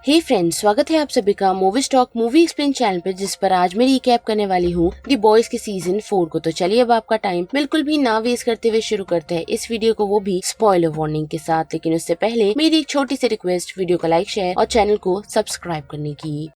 हे friends, स्वागत है आप सभी का movie stock movie explain channel पर, जिस पर आज मैं रिकैप करने वाली हूँ दी बॉयज के सीजन 4 को। तो चलिए अब आपका टाइम बिल्कुल भी ना वेस्ट करते हुए शुरू करते हैं इस वीडियो को, वो भी स्पॉइलर वार्निंग के साथ। लेकिन उससे पहले मेरी एक छोटी सी रिक्वेस्ट, वीडियो को लाइक, शेयर और चैनल को सब्सक्राइब करने की।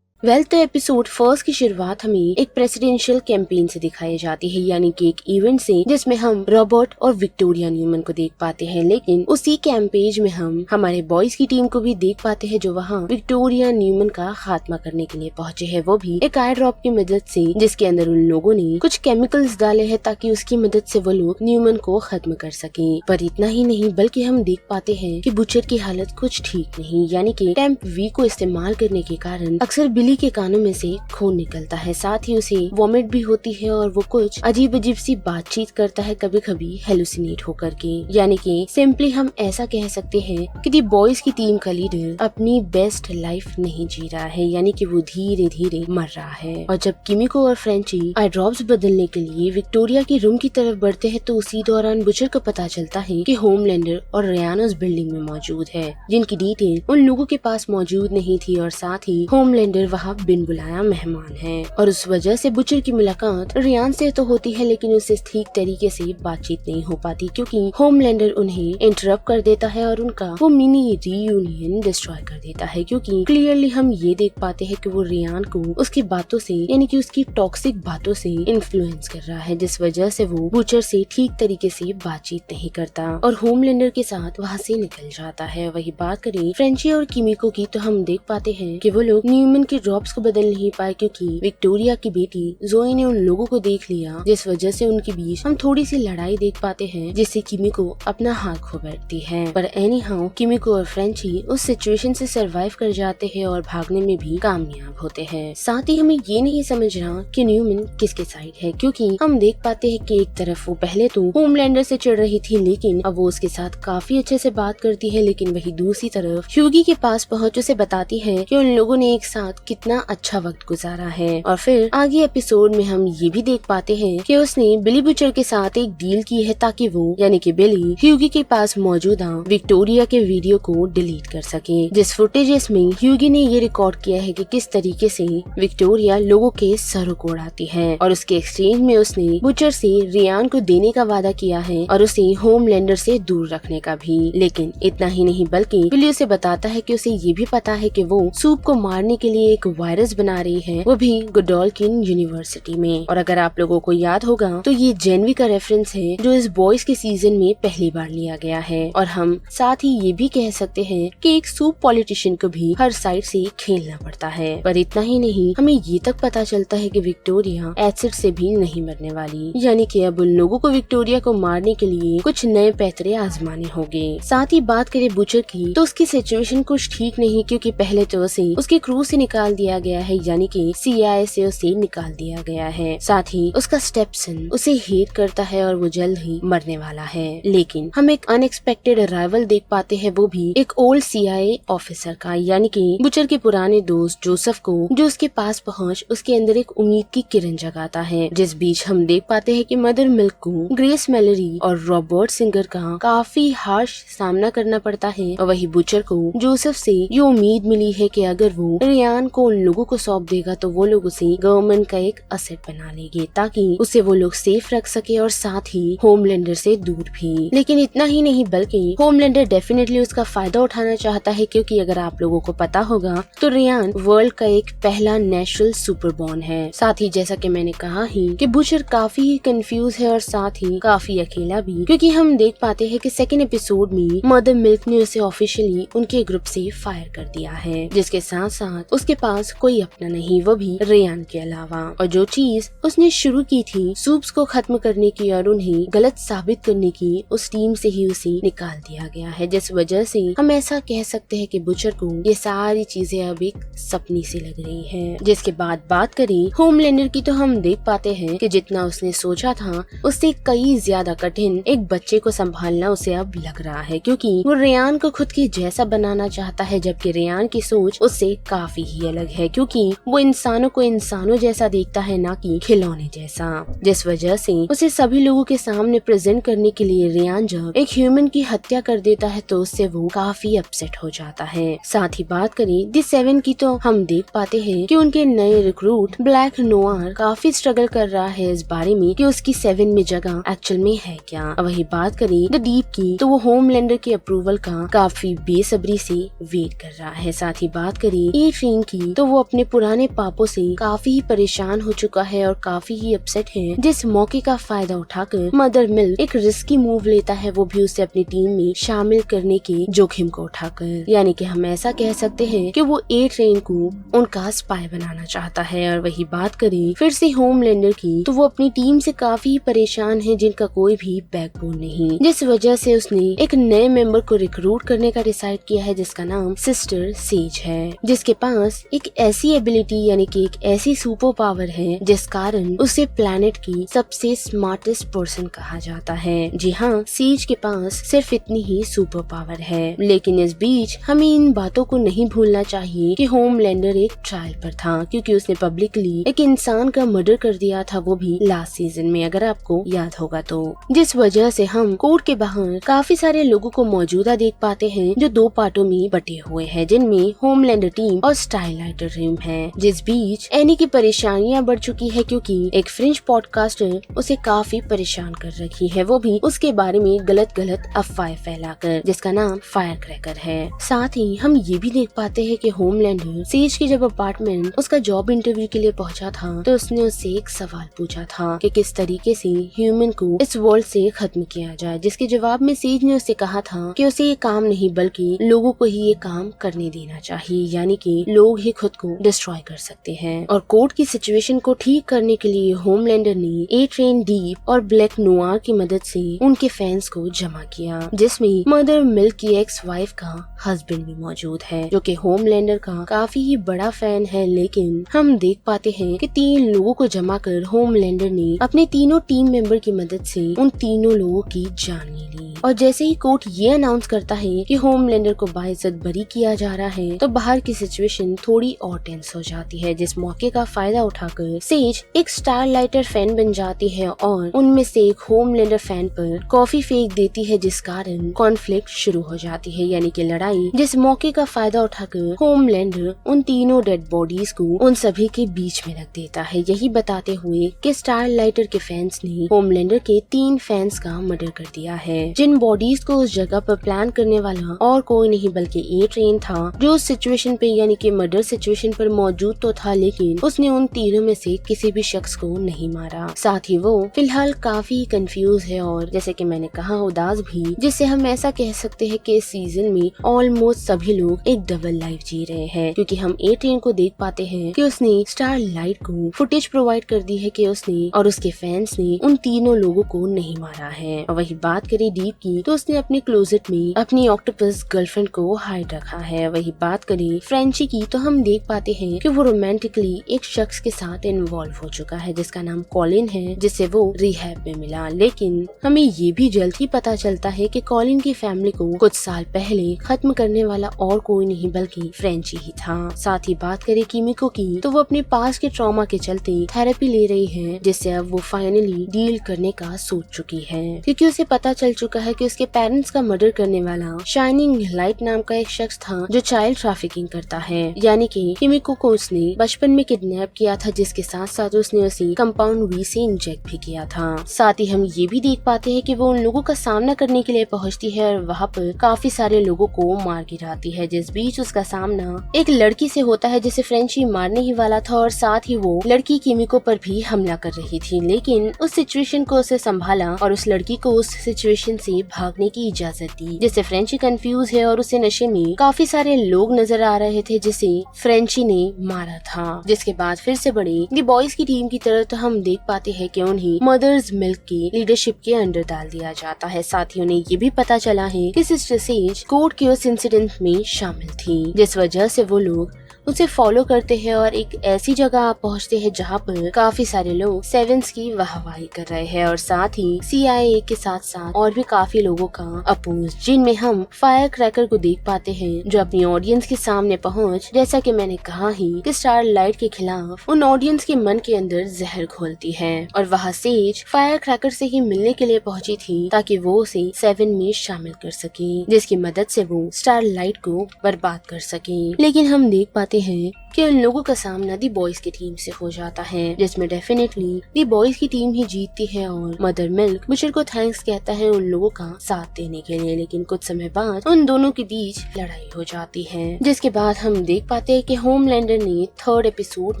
तो एपिसोड फर्स्ट की शुरुआत हमें एक प्रेसिडेंशियल कैंपेन से दिखाई जाती है, यानी कि एक इवेंट से, जिसमें हम रॉबर्ट और विक्टोरिया न्यूमन को देख पाते हैं। लेकिन उसी कैंपेन में हम हमारे बॉयज की टीम को भी देख पाते हैं, जो वहाँ विक्टोरिया न्यूमन का खात्मा करने के लिए पहुँचे हैं, वो भी एक आई ड्रॉप की मदद से, जिसके अंदर उन लोगों ने कुछ केमिकल्स डाले हैं ताकि उसकी मदद से वो लोग न्यूमन को खत्म कर सके। पर इतना ही नहीं, बल्कि हम देख पाते हैं कि बुचर की हालत कुछ ठीक नहीं, यानी कि टेम्प वी को इस्तेमाल करने के कारण अक्सर बिली के कानों में से खून निकलता है, साथ ही उसे वॉमिट भी होती है और वो कुछ अजीब अजीब सी बातचीत करता है, कभी कभी हेलुसिनेट होकर के। यानी कि सिंपली हम ऐसा कह सकते हैं कि दी बॉयज की टीम का लीडर अपनी बेस्ट लाइफ नहीं जी रहा है, यानी कि वो धीरे धीरे मर रहा है। और जब किमिको और फ्रेंची आई ड्रॉप्स बदलने के लिए विक्टोरिया की रूम की तरफ बढ़ते हैं, तो उसी दौरान बुचर को पता चलता है कि होमलैंडर और रियाना उस बिल्डिंग में मौजूद है, जिनकी डिटेल उन लोगों के पास मौजूद नहीं थी। और साथ ही होमलैंडर वहाँ बिन बुलाया मेहमान है, और उस वजह से बुचर की मुलाकात रियान से तो होती है, लेकिन उससे ठीक तरीके से बातचीत नहीं हो पाती, क्योंकि होमलैंडर उन्हें इंटरप्ट कर देता है और उनका वो मिनी रीयूनियन डिस्ट्रॉय कर देता है। क्योंकि क्लियरली हम ये देख पाते हैं कि वो रियान को उसकी बातों से, यानी कि उसकी टॉक्सिक बातों से इन्फ्लुएंस कर रहा है, जिस वजह से वो बुचर से ठीक तरीके से बातचीत नहीं करता और होमलैंडर के साथ वहाँ से निकल जाता है। वही बात करें फ्रेंची और किमिको की, तो हम देख पाते हैं कि वो लोग न्यूमन के ड्रॉप्स को बदल नहीं पाए, क्योंकि विक्टोरिया की बेटी जोई ने उन लोगों को देख लिया, जिस वजह से उनके बीच हम थोड़ी सी लड़ाई देख पाते हैं, जिससे किमिको अपना हाथ खो बैठती है। पर एनी हाउ किमिको और फ्रेंची उस सिचुएशन से सरवाइव कर जाते हैं और भागने में भी कामयाब होते हैं। साथ ही हमें ये नहीं समझ रहा कि न्यूमन किसके साइड है, क्योंकि हम देख पाते हैं कि एक तरफ वो पहले तो होमलैंडर से चिढ़ रही थी, लेकिन अब वो उसके साथ काफी अच्छे से बात करती है। लेकिन वही दूसरी तरफ ह्यूगी के पास पहुंच उसे बताती है कि उन लोगों ने एक साथ कितना अच्छा वक्त गुजारा है। और फिर आगे एपिसोड में हम ये भी देख पाते हैं कि उसने बिली बुचर के साथ एक डील की है, ताकि वो, यानी कि बिली, ह्यूगी के पास मौजूदा विक्टोरिया के वीडियो को डिलीट कर सके, जिस फुटेजेस में ह्यूगी ने ये रिकॉर्ड किया है कि किस तरीके से विक्टोरिया लोगों के सरों को उड़ाती है। और उसके एक्सचेंज में उसने बुचर से रियान को देने का वादा किया है और उसे होमलैंडर से दूर रखने का भी। लेकिन इतना ही नहीं, बल्कि बिली उसे बताता है कि उसे ये भी पता है कि वो सूप को मारने के लिए एक वायरस बना रही है, वो भी गोडोल्किन यूनिवर्सिटी में। और अगर आप लोगों को याद होगा तो ये जेनवी का रेफरेंस है, जो इस बॉयज के सीजन में पहली बार लिया गया है। और हम साथ ही ये भी कह सकते हैं कि एक सूप पॉलिटिशियन को भी हर साइड से खेलना पड़ता है। पर इतना ही नहीं, हमें ये तक पता चलता है कि विक्टोरिया एसिड से भी नहीं मरने वाली, यानी कि अब उन लोगों को विक्टोरिया को मारने के लिए कुछ नए पैतरे आजमाने होंगे। साथ ही बात करें बुचर की, तो उसकी सिचुएशन कुछ ठीक नहीं, क्योंकि पहले तो उसे उसके क्रू से निकाल दिया गया है, यानी कि CIA से उसे निकाल दिया गया है। साथ ही उसका स्टेपसन उसे हेट करता है और वो जल्द ही मरने वाला है। लेकिन हम एक अनएक्सपेक्टेड अराइवल देख पाते हैं, वो भी एक ओल्ड CIA ऑफिसर का, यानी कि बुचर के पुराने दोस्त जोसेफ को, जो उसके पास पहुंच उसके अंदर एक उम्मीद की किरण जगाता है। जिस बीच हम देख पाते हैं कि मदर मिल्क को ग्रेस मैलरी और रॉबर्ट सिंगर का काफी हार्श सामना करना पड़ता है। और वही बुचर को जोसेफ से ये उम्मीद मिली है कि अगर वो रियान को उन लोगों को सौंप देगा तो वो लोग उसे गवर्नमेंट का एक असेट बना लेंगे, ताकि उसे वो लोग सेफ रख सके और साथ ही होमलैंडर से दूर भी। लेकिन इतना ही नहीं, बल्कि होमलैंडर डेफिनेटली उसका फायदा उठाना चाहता है, क्योंकि अगर आप लोगों को पता होगा तो रियान वर्ल्ड का एक पहला नेचुरल सुपरबॉर्न है। साथ ही जैसा कि मैंने कहा ही कि बुचर काफी कंफ्यूज है और साथ ही काफी अकेला भी, क्योंकि हम देख पाते हैं कि सेकेंड एपिसोड में मदर मिल्क ने उसे ऑफिशियली उनके ग्रुप से फायर कर दिया है, जिसके साथ साथ उसके पास कोई अपना नहीं, वो भी रियान के अलावा। और जो चीज उसने शुरू की थी सूप्स को खत्म करने की और उन्हें गलत साबित करने की, उस टीम से ही उसे निकाल दिया गया है, जिस वजह से हम ऐसा कह सकते हैं कि बुचर को ये सारी चीजें अब एक सपनी सी लग रही है। जिसके बाद बात करें होमलैंडर की, तो हम देख पाते हैं कि जितना उसने सोचा था उससे कई ज्यादा कठिन एक बच्चे को संभालना उसे अब लग रहा है, क्योंकि वो रियान को खुद की जैसा बनाना चाहता है, जबकि रियान की सोच उससे काफी ही अलग अलग है, क्योंकि वो इंसानों को इंसानों जैसा देखता है, ना कि खिलौने जैसा, जिस वजह से उसे सभी लोगों के सामने प्रेजेंट करने के लिए रियान जब एक ह्यूमन की हत्या कर देता है तो उससे वो काफी अपसेट हो जाता है। साथ ही बात करें दी सेवन की तो हम देख पाते हैं कि उनके नए रिक्रूट ब्लैक नोआर काफी स्ट्रगल कर रहा है इस बारे में कि उसकी 7 में जगह एक्चुअल में है क्या। वही बात करें द डीप की तो वो होमलैंडर के अप्रूवल का काफी बेसब्री से वेट कर रहा है। साथ ही बात करें ए ट्रेन की तो वो अपने पुराने पापों से काफी ही परेशान हो चुका है और काफी ही अपसेट है, जिस मौके का फायदा उठाकर मदर मिल्क एक रिस्की मूव लेता है, वो भी उसे अपनी टीम में शामिल करने के जोखिम को उठाकर। यानी कि हम ऐसा कह सकते हैं कि वो ए ट्रेन को उनका स्पाई बनाना चाहता है। और वही बात करें फिर से होमलैंडर की तो वो अपनी टीम से काफी परेशान है, जिनका कोई भी बैकबोन नहीं, जिस वजह से उसने एक नए मेंबर को रिक्रूट करने का डिसाइड किया है, जिसका नाम सिस्टर सेज है, जिसके पास एक ऐसी एबिलिटी यानी कि एक ऐसी सुपर पावर है जिस कारण उसे प्लेनेट की सबसे स्मार्टेस्ट पर्सन कहा जाता है। जी हाँ, सेज के पास सिर्फ इतनी ही सुपर पावर है, लेकिन इस बीच हमें इन बातों को नहीं भूलना चाहिए कि होमलैंडर एक ट्रायल पर था, क्योंकि उसने पब्लिकली एक इंसान का मर्डर कर दिया था, वो भी लास्ट सीजन में, अगर आपको याद होगा तो। जिस वजह से हम कोर्ट के बाहर काफी सारे लोगों को मौजूदा देख पाते हैं जो 2 पार्टों में बटे हुए हैं, जिनमें होमलैंडर टीम और स्टारलाइटर टीम है। जिस बीच एनी की परेशानियां बढ़ चुकी है, क्योंकि एक फ्रेंच पॉडकास्टर उसे काफी परेशान कर रखी है, वो भी उसके बारे में गलत अफवाहें फैलाकर, जिसका नाम फायर क्रैकर है। साथ ही हम ये भी देख पाते हैं कि होमलैंडर सेज के जब अपार्टमेंट उसका जॉब इंटरव्यू के लिए पहुंचा था तो उसने उससे एक सवाल पूछा था कि किस तरीके से ह्यूमन को इस वर्ल्ड से खत्म किया जाए, जिसके जवाब में सेज ने उससे कहा था कि उसे ये काम नहीं बल्कि लोगों को ही ये काम करने देना चाहिए, यानी कि लोग ही खुद को डिस्ट्रॉय कर सकते हैं। और कोर्ट की सिचुएशन को ठीक करने के लिए होमलैंडर ने ए ट्रेन, डीप और ब्लैक नोआर की मदद से उनके फैंस को जमा किया, जिसमें मदर मिल्क की एक्स वाइफ का हस्बैंड भी मौजूद है, जो कि होमलैंडर का काफी ही बड़ा फैन है। लेकिन हम देख पाते हैं कि 3 लोगों को जमा कर होमलैंडर ने अपने तीनों टीम मेंबर की मदद से उन तीनों लोगों की जान ले ली। और जैसे ही कोर्ट ये अनाउंस करता है कि होमलैंडर को बाइज्जत बरी किया जा रहा है, तो बाहर की सिचुएशन थोड़ी और टेंस हो जाती है, जिस मौके का फायदा उठाकर सेज एक स्टारलाइटर फैन बन जाती है और उनमें से एक होमलैंडर फैन पर कॉफी फेंक देती है, जिस कारण कॉन्फ्लिक्ट शुरू हो जाती है, यानी कि लड़ाई। जिस मौके का फायदा उठाकर होमलैंडर उन तीनों डेड बॉडीज को उन सभी के बीच में रख देता है, यही बताते हुए कि स्टारलाइटर के फैंस ने होमलैंडर के 3 फैंस का मर्डर कर दिया है। जिन बॉडीज को उस जगह पर प्लान करने वाला और कोई नहीं बल्कि ए ट्रेन था, जो उस सिचुएशन पे यानी कि मर्डर सिचुएशन पर मौजूद तो था, लेकिन उसने उन तीनों में से किसी भी शख्स को नहीं मारा। साथ ही वो फिलहाल काफी कंफ्यूज है और जैसे कि मैंने कहा उदास भी, जिससे हम ऐसा कह सकते हैं कि इस सीजन में ऑलमोस्ट सभी लोग एक डबल लाइफ जी रहे हैं, क्योंकि हम ए ट्रेन को देख पाते हैं कि उसने स्टारलाइट को फुटेज प्रोवाइड कर दी है कि उसने और उसके फैंस ने उन तीनों लोगों को नहीं मारा है। और वही बात करें डीप की तो उसने अपने क्लोजेट में अपनी ऑक्टोपस गर्लफ्रेंड को हाइड रखा है। वही बात करें फ्रेंची की तो हम देख पाते हैं कि वो रोमांटिकली एक शख्स के साथ इन्वॉल्व हो चुका है, जिसका नाम कॉलिन है, जिससे वो रिहैब में मिला। लेकिन हमें ये भी जल्द ही पता चलता है कि कॉलिन की फैमिली को कुछ साल पहले खत्म करने वाला और कोई नहीं बल्कि फ्रेंची ही था। साथ ही बात करें किमिको की तो वो अपने पास के ट्रॉमा के चलते थेरेपी ले रही है, जिससे अब वो फाइनली डील करने का सोच चुकी है, क्योंकि उसे पता चल चुका है कि उसके पेरेंट्स का मर्डर करने वाला शाइनिंग लाइट नाम का एक शख्स था, जो चाइल्ड ट्रैफिकिंग करता है, यानी कि किमिको को उसने बचपन में किडनैप किया था, जिसके साथ साथ उसने उसे कंपाउंड वी से इंजेक्ट भी किया था। साथ ही हम ये भी देख पाते हैं कि वो उन लोगों का सामना करने के लिए पहुंचती है और वहाँ पर काफी सारे लोगों को मार गिराती है, जिस बीच उसका सामना एक लड़की से होता है जिसे फ्रेंची मारने ही वाला था और साथ ही वो लड़की किमिको पर भी हमला कर रही थी, लेकिन उस सिचुएशन को उसे संभाला और उस लड़की को उस सिचुएशन से भागने की इजाजत दी, जिससे फ्रेंची कंफ्यूज है और उसे नशे में काफी सारे लोग नजर आ रहे थे जिसे फ्रेंची ने मारा था। जिसके बाद फिर से बड़े दी बॉयज की टीम की तरह तो हम देख पाते हैं कि उन्हें मदर्स मिल्क की लीडरशिप के अंडर डाल दिया जाता है। साथ ही उन्हें ये भी पता चला है कि सिस्टर सेज कोर्ट के उस इंसिडेंट में शामिल थी, जिस वजह से वो लोग उसे फॉलो करते हैं और एक ऐसी जगह पहुंचते हैं जहां पर काफी सारे लोग सेवेंस की वाहवाही कर रहे हैं और साथ ही CIA के साथ साथ और भी काफी लोगों का अपोज, जिनमें हम फायर क्रैकर को देख पाते हैं जो अपनी ऑडियंस के सामने पहुंच, जैसा कि मैंने कहा ही कि स्टारलाइट के खिलाफ उन ऑडियंस के मन के अंदर जहर घोलती है। और वहाँ सेज फायर क्रैकर से ही मिलने के लिए पहुंची थी ताकि वो उसे सेवन में शामिल कर सके, जिसकी मदद से वो स्टारलाइट को बर्बाद कर सके। लेकिन हम देख पाते हैं कि उन लोगों का सामना दी बॉयज की टीम से हो जाता है, जिसमें डेफिनेटली दी बॉयज की टीम ही जीतती है और मदर मिल्क बुचर को थैंक्स कहता है उन लोगों का साथ देने के लिए। लेकिन कुछ समय बाद उन दोनों के बीच लड़ाई हो जाती है, जिसके बाद हम देख पाते हैं कि होमलैंडर ने 3rd एपिसोड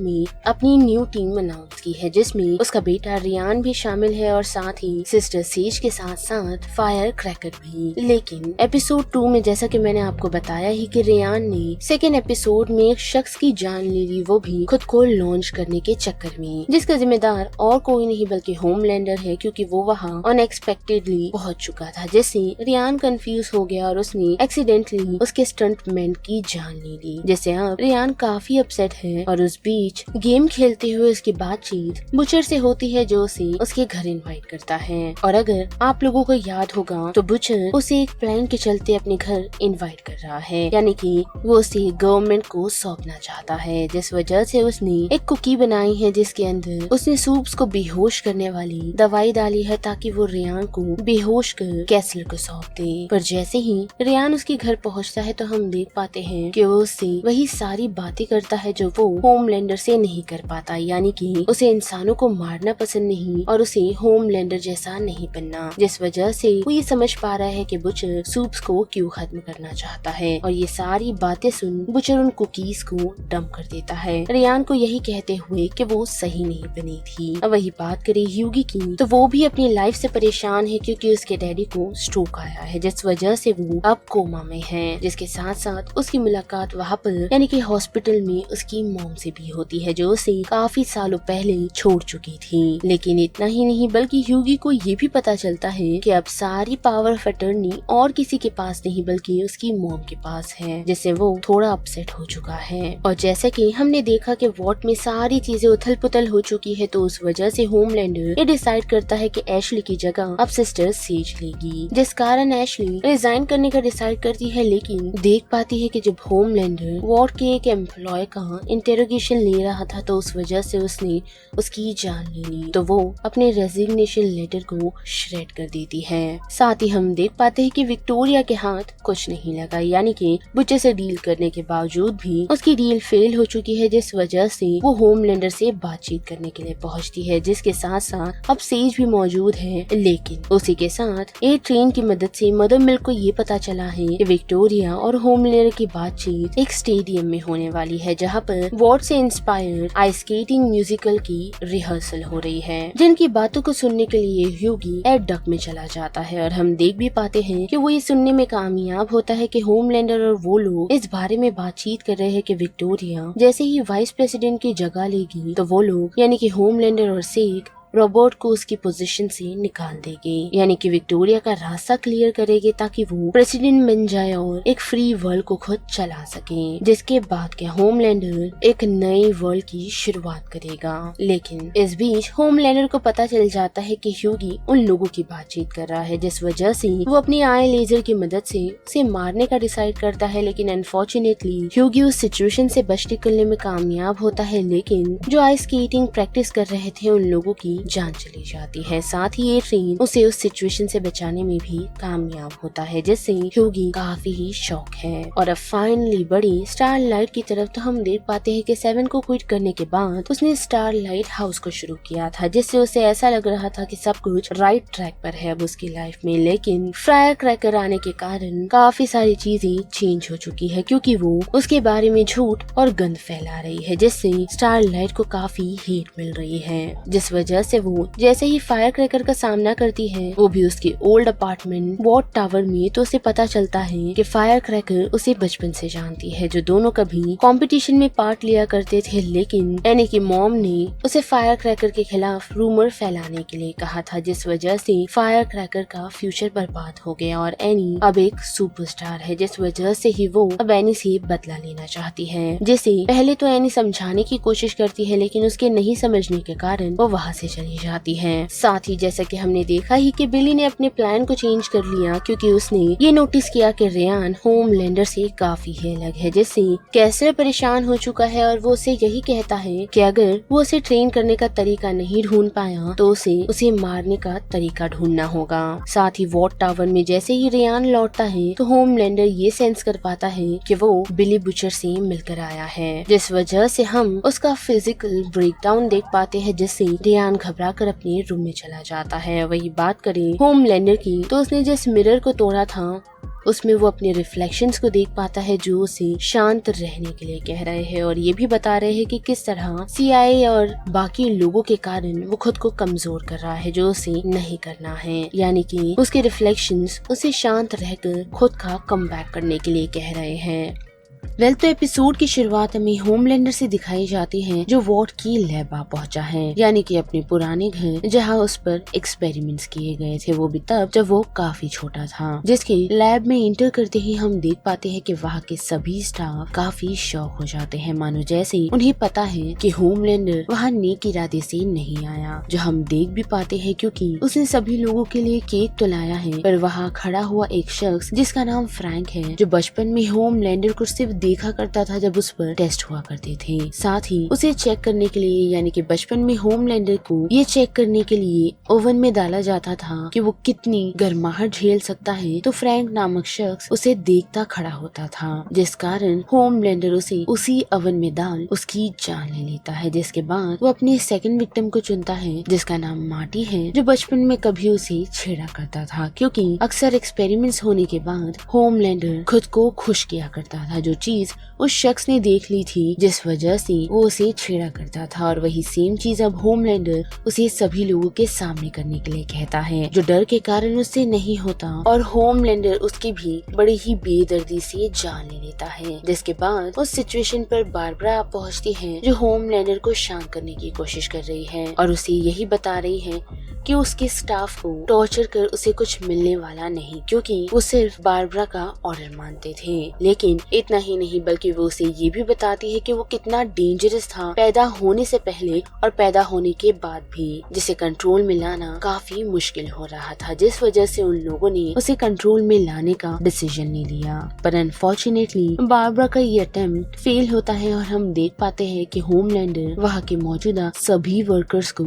में अपनी न्यू टीम अनाउंस की है, जिसमें उसका बेटा रियान भी शामिल है और साथ ही सिस्टर सेज के साथ साथ फायर क्रैकर भी। लेकिन एपिसोड 2 में जैसा कि मैंने आपको बताया ही कि रियान ने 2nd एपिसोड में एक शख्स की जान ले ली, वो भी खुद को लॉन्च करने के चक्कर में, जिसका जिम्मेदार और कोई नहीं बल्कि होमलैंडर है, क्योंकि वो वहाँ अनएक्सपेक्टेडली पहुंच चुका था, जिससे रियान कंफ्यूज हो गया और उसने एक्सीडेंटली उसके स्टंटमैन की जान ले ली, जिससे अब रियान काफी अपसेट है। और उस बीच गेम खेलते हुए उसकी बातचीत बुचर से होती है, जो उसे उसके घर इनवाइट करता है। और अगर आप लोगों को याद होगा तो बुचर उसे एक प्लान के चलते अपने घर इनवाइट कर रहा है, यानी कि वो उसे गवर्नमेंट को सौंपना चाहता है, जिस वजह से उसने एक कुकी बनाई है जिसके अंदर उसने सूप्स को बेहोश करने वाली दवाई डाली है ताकि वो रियान को बेहोश कर कैसलर को सौंप दे। पर जैसे ही रियान उसके घर पहुंचता है तो हम देख पाते हैं कि वो उससे वही सारी बातें करता है जो वो होमलैंडर से नहीं कर पाता, यानी कि उसे इंसानों को मारना पसंद नहीं और उसे होमलैंडर जैसा नहीं बनना, जिस वजह से वो ये समझ पा रहा है कि बुचर सूप्स को क्यों खत्म करना चाहता है। और ये सारी बातें सुन बुचर उन कुकीज को डंप कर देता है, रियान को यही कहते हुए कि वो सही नहीं बनी थी। अब वही बात करें ह्यूगी की, तो वो भी अपनी लाइफ से परेशान है क्योंकि उसके डैडी को स्ट्रोक आया है, जिस वजह से वो अब कोमा में है, जिसके साथ साथ उसकी मुलाकात वहाँ पर यानी कि हॉस्पिटल में उसकी मॉम से भी होती है, जो उसे काफी सालों पहले छोड़ चुकी थी। लेकिन इतना ही नहीं बल्कि ह्यूगी को ये भी पता चलता है कि अब सारी पावर ऑफ अटर्नी और किसी के पास नहीं बल्कि उसकी मॉम के पास है, जिससे वो थोड़ा अपसेट हो चुका है। और जैसे कि हमने देखा कि वॉट में सारी चीजें उथल पुथल हो चुकी है, तो उस वजह से होमलैंडर ये डिसाइड करता है कि एशली की जगह अब सिस्टर सेज लेगी, जिस कारण एशली रिजाइन करने का डिसाइड करती है। लेकिन देख पाती है कि जब होमलैंडर वॉट के एक एम्प्लॉय का इंटेरोगेशन ले रहा था तो उस वजह से उसने उसकी जान ले ली, तो वो अपने रेजिग्नेशन लेटर को श्रेड कर देती है। साथ ही हम देख पाते हैं कि विक्टोरिया के हाथ कुछ नहीं लगा, यानी कि बुचर से डील करने के बावजूद भी उसकी डील फेल हो चुकी है, जिस वजह से वो होमलैंडर से बातचीत करने के लिए पहुंचती है, जिसके साथ साथ अब सेज भी मौजूद है। लेकिन उसी के साथ एक ट्रेन की मदद से मदर मिल्क को ये पता चला है कि विक्टोरिया और होमलैंडर की बातचीत एक स्टेडियम में होने वाली है, जहाँ पर वॉट से इंस्पायर्ड आइस स्केटिंग म्यूजिकल की रिहर्सल हो रही है, जिनकी बातों को सुनने के लिए ह्यूगी एड डक में चला जाता है। और हम देख भी पाते हैं कि वो ये सुनने में कामयाब होता है कि होमलैंडर और वो लोग इस बारे में बातचीत कर रहे हैं कि विक्टोरिया जैसे ही वाइस प्रेसिडेंट की जगह लेगी तो वो लोग यानी कि होमलैंडर और सेक रोबोट को उसकी पोजीशन से निकाल देंगे, यानी कि विक्टोरिया का रास्ता क्लियर करेंगे ताकि वो प्रेसिडेंट बन जाए और एक फ्री वर्ल्ड को खुद चला सके, जिसके बाद क्या होमलैंडर एक नई वर्ल्ड की शुरुआत करेगा। लेकिन इस बीच होमलैंडर को पता चल जाता है कि ह्यूगी उन लोगों की बातचीत कर रहा है, जिस वजह से वो अपनी आई लेजर की मदद से उसे मारने का डिसाइड करता है। लेकिन अनफॉर्चुनेटली ह्यूगी उस सिचुएशन से बच निकलने में कामयाब होता है, लेकिन जो आइस स्केटिंग प्रैक्टिस कर रहे थे उन लोगों की जान चली जाती है। साथ ही ये ट्रेन उसे उस सिचुएशन से बचाने में भी कामयाब होता है, जिससे ह्यूगी काफी ही शॉक है। और अब फाइनली बड़ी स्टारलाइट की तरफ तो हम देख पाते हैं कि सेवन को क्विट करने के बाद उसने स्टारलाइट हाउस को शुरू किया था, जिससे उसे ऐसा लग रहा था कि सब कुछ राइट ट्रैक पर है अब उसकी लाइफ में। लेकिन फायर क्रैकर आने के कारण काफी सारी चीजें चेंज हो चुकी है, क्योंकि वो उसके बारे में झूठ और गंद फैला रही है, जिससे स्टारलाइट को काफी हेट मिल रही है, जिस वजह से वो जैसे ही फायर क्रैकर का सामना करती है, वो भी उसके ओल्ड अपार्टमेंट वॉट टावर में, तो उसे पता चलता है कि फायर क्रैकर उसे बचपन से जानती है, जो दोनों कभी कंपटीशन में पार्ट लिया करते थे। लेकिन एनी की मॉम ने उसे फायर क्रैकर के खिलाफ रूमर फैलाने के लिए कहा था, जिस वजह से फायर क्रैकर का फ्यूचर बर्बाद हो गया और एनी अब एक सुपरस्टार है, जिस वजह से ही वो अब एनी से बदला लेना चाहती है। जिसे पहले तो एनी समझाने की कोशिश करती है, लेकिन उसके नहीं समझने के कारण वो वहाँ से चली जाती है। साथ ही जैसा कि हमने देखा ही कि बिली ने अपने प्लान को चेंज कर लिया, क्योंकि उसने ये नोटिस किया कि रेयान होमलैंडर से काफी ही अलग है, जिससे कैसर परेशान हो चुका है और वो उसे यही कहता है कि अगर वो उसे ट्रेन करने का तरीका नहीं ढूंढ पाया तो उसे मारने का तरीका ढूंढना होगा। साथ ही वॉट टावर में जैसे ही रेयान लौटता है तो होमलैंडर ये सेंस कर पाता है कि वो बिली बुचर से मिलकर आया है, जिस वजह से हम उसका फिजिकल ब्रेकडाउन देख पाते हैं, जिससे रेयान घबरा कर अपने रूम में चला जाता है। वही बात करें होमलैंडर की, तो उसने जिस मिरर को तोड़ा था उसमें वो अपने रिफ्लेक्शंस को देख पाता है, जो उसे शांत रहने के लिए कह रहे हैं और ये भी बता रहे हैं कि किस तरह CIA और बाकी लोगों के कारण वो खुद को कमजोर कर रहा है, जो उसे नहीं करना है। यानी कि उसके रिफ्लेक्शंस उसे शांत रहकर खुद का कमबैक करने के लिए कह रहे हैं। तो एपिसोड की शुरुआत में होमलैंडर से दिखाई जाती है, जो वॉट की लैब आ पहुंचा है, यानी कि अपने पुराने घर जहां उस पर एक्सपेरिमेंट्स किए गए थे, वो भी तब जब वो काफी छोटा था। जिसके लैब में इंटर करते ही हम देख पाते हैं कि वहां के सभी स्टाफ काफी शॉक हो जाते हैं, मानो जैसे उन्हें पता है कि होमलैंडर वहां नेक इरादे से नहीं आया, जो हम देख भी पाते हैं क्योंकि उसने सभी लोगों के लिए केक तो लाया है, पर वहाँ खड़ा हुआ एक शख्स जिसका नाम फ्रैंक है, जो बचपन में होमलैंडर को सिर्फ देखा करता था जब उस पर टेस्ट हुआ करते थे। साथ ही उसे चेक करने के लिए, यानी कि बचपन में होमलैंडर को ये चेक करने के लिए ओवन में डाला जाता था कि वो कितनी गर्माहट झेल सकता है, तो फ्रैंक नामक शख्स उसे देखता खड़ा होता था, जिस कारण होमलैंडर उसे उसी ओवन में डाल उसकी जान ले लेता है। जिसके बाद वो अपने सेकंड विक्टिम को चुनता है, जिसका नाम मार्टी है, जो बचपन में कभी उसे छेड़ा करता था, क्योंकि अक्सर एक्सपेरिमेंट्स होने के बाद होमलैंडर खुद को खुश किया करता था, जो चीज उस शख्स ने देख ली थी, जिस वजह से वो उसे छेड़ा करता था। और वही सेम चीज अब होमलैंडर उसे सभी लोगों के सामने करने के लिए कहता है, जो डर के कारण उससे नहीं होता, और होमलैंडर उसकी भी बड़ी ही बेदर्दी से जान ले लेता है। जिसके बाद उस सिचुएशन पर बारबरा पहुंचती है, जो होमलैंडर को शांत करने की कोशिश कर रही है और उसे यही बता रही है कि उसके स्टाफ को टॉर्चर कर उसे कुछ मिलने वाला नहीं, क्योंकि वो सिर्फ बारबरा का ऑर्डर मानते थे। लेकिन इतना ही नहीं, बल्कि वो उसे ये भी बताती है कि वो कितना डेंजरस था पैदा होने से पहले और पैदा होने के बाद भी, जिसे कंट्रोल में लाना काफी मुश्किल हो रहा था, जिस वजह से उन लोगों ने उसे कंट्रोल में लाने का डिसीजन नहीं लिया। पर अनफॉर्चुनेटली बारबरा का ये अटेम्प्ट फेल होता है और हम देख पाते हैं कि होमलैंडर वहाँ के मौजूदा सभी वर्कर्स को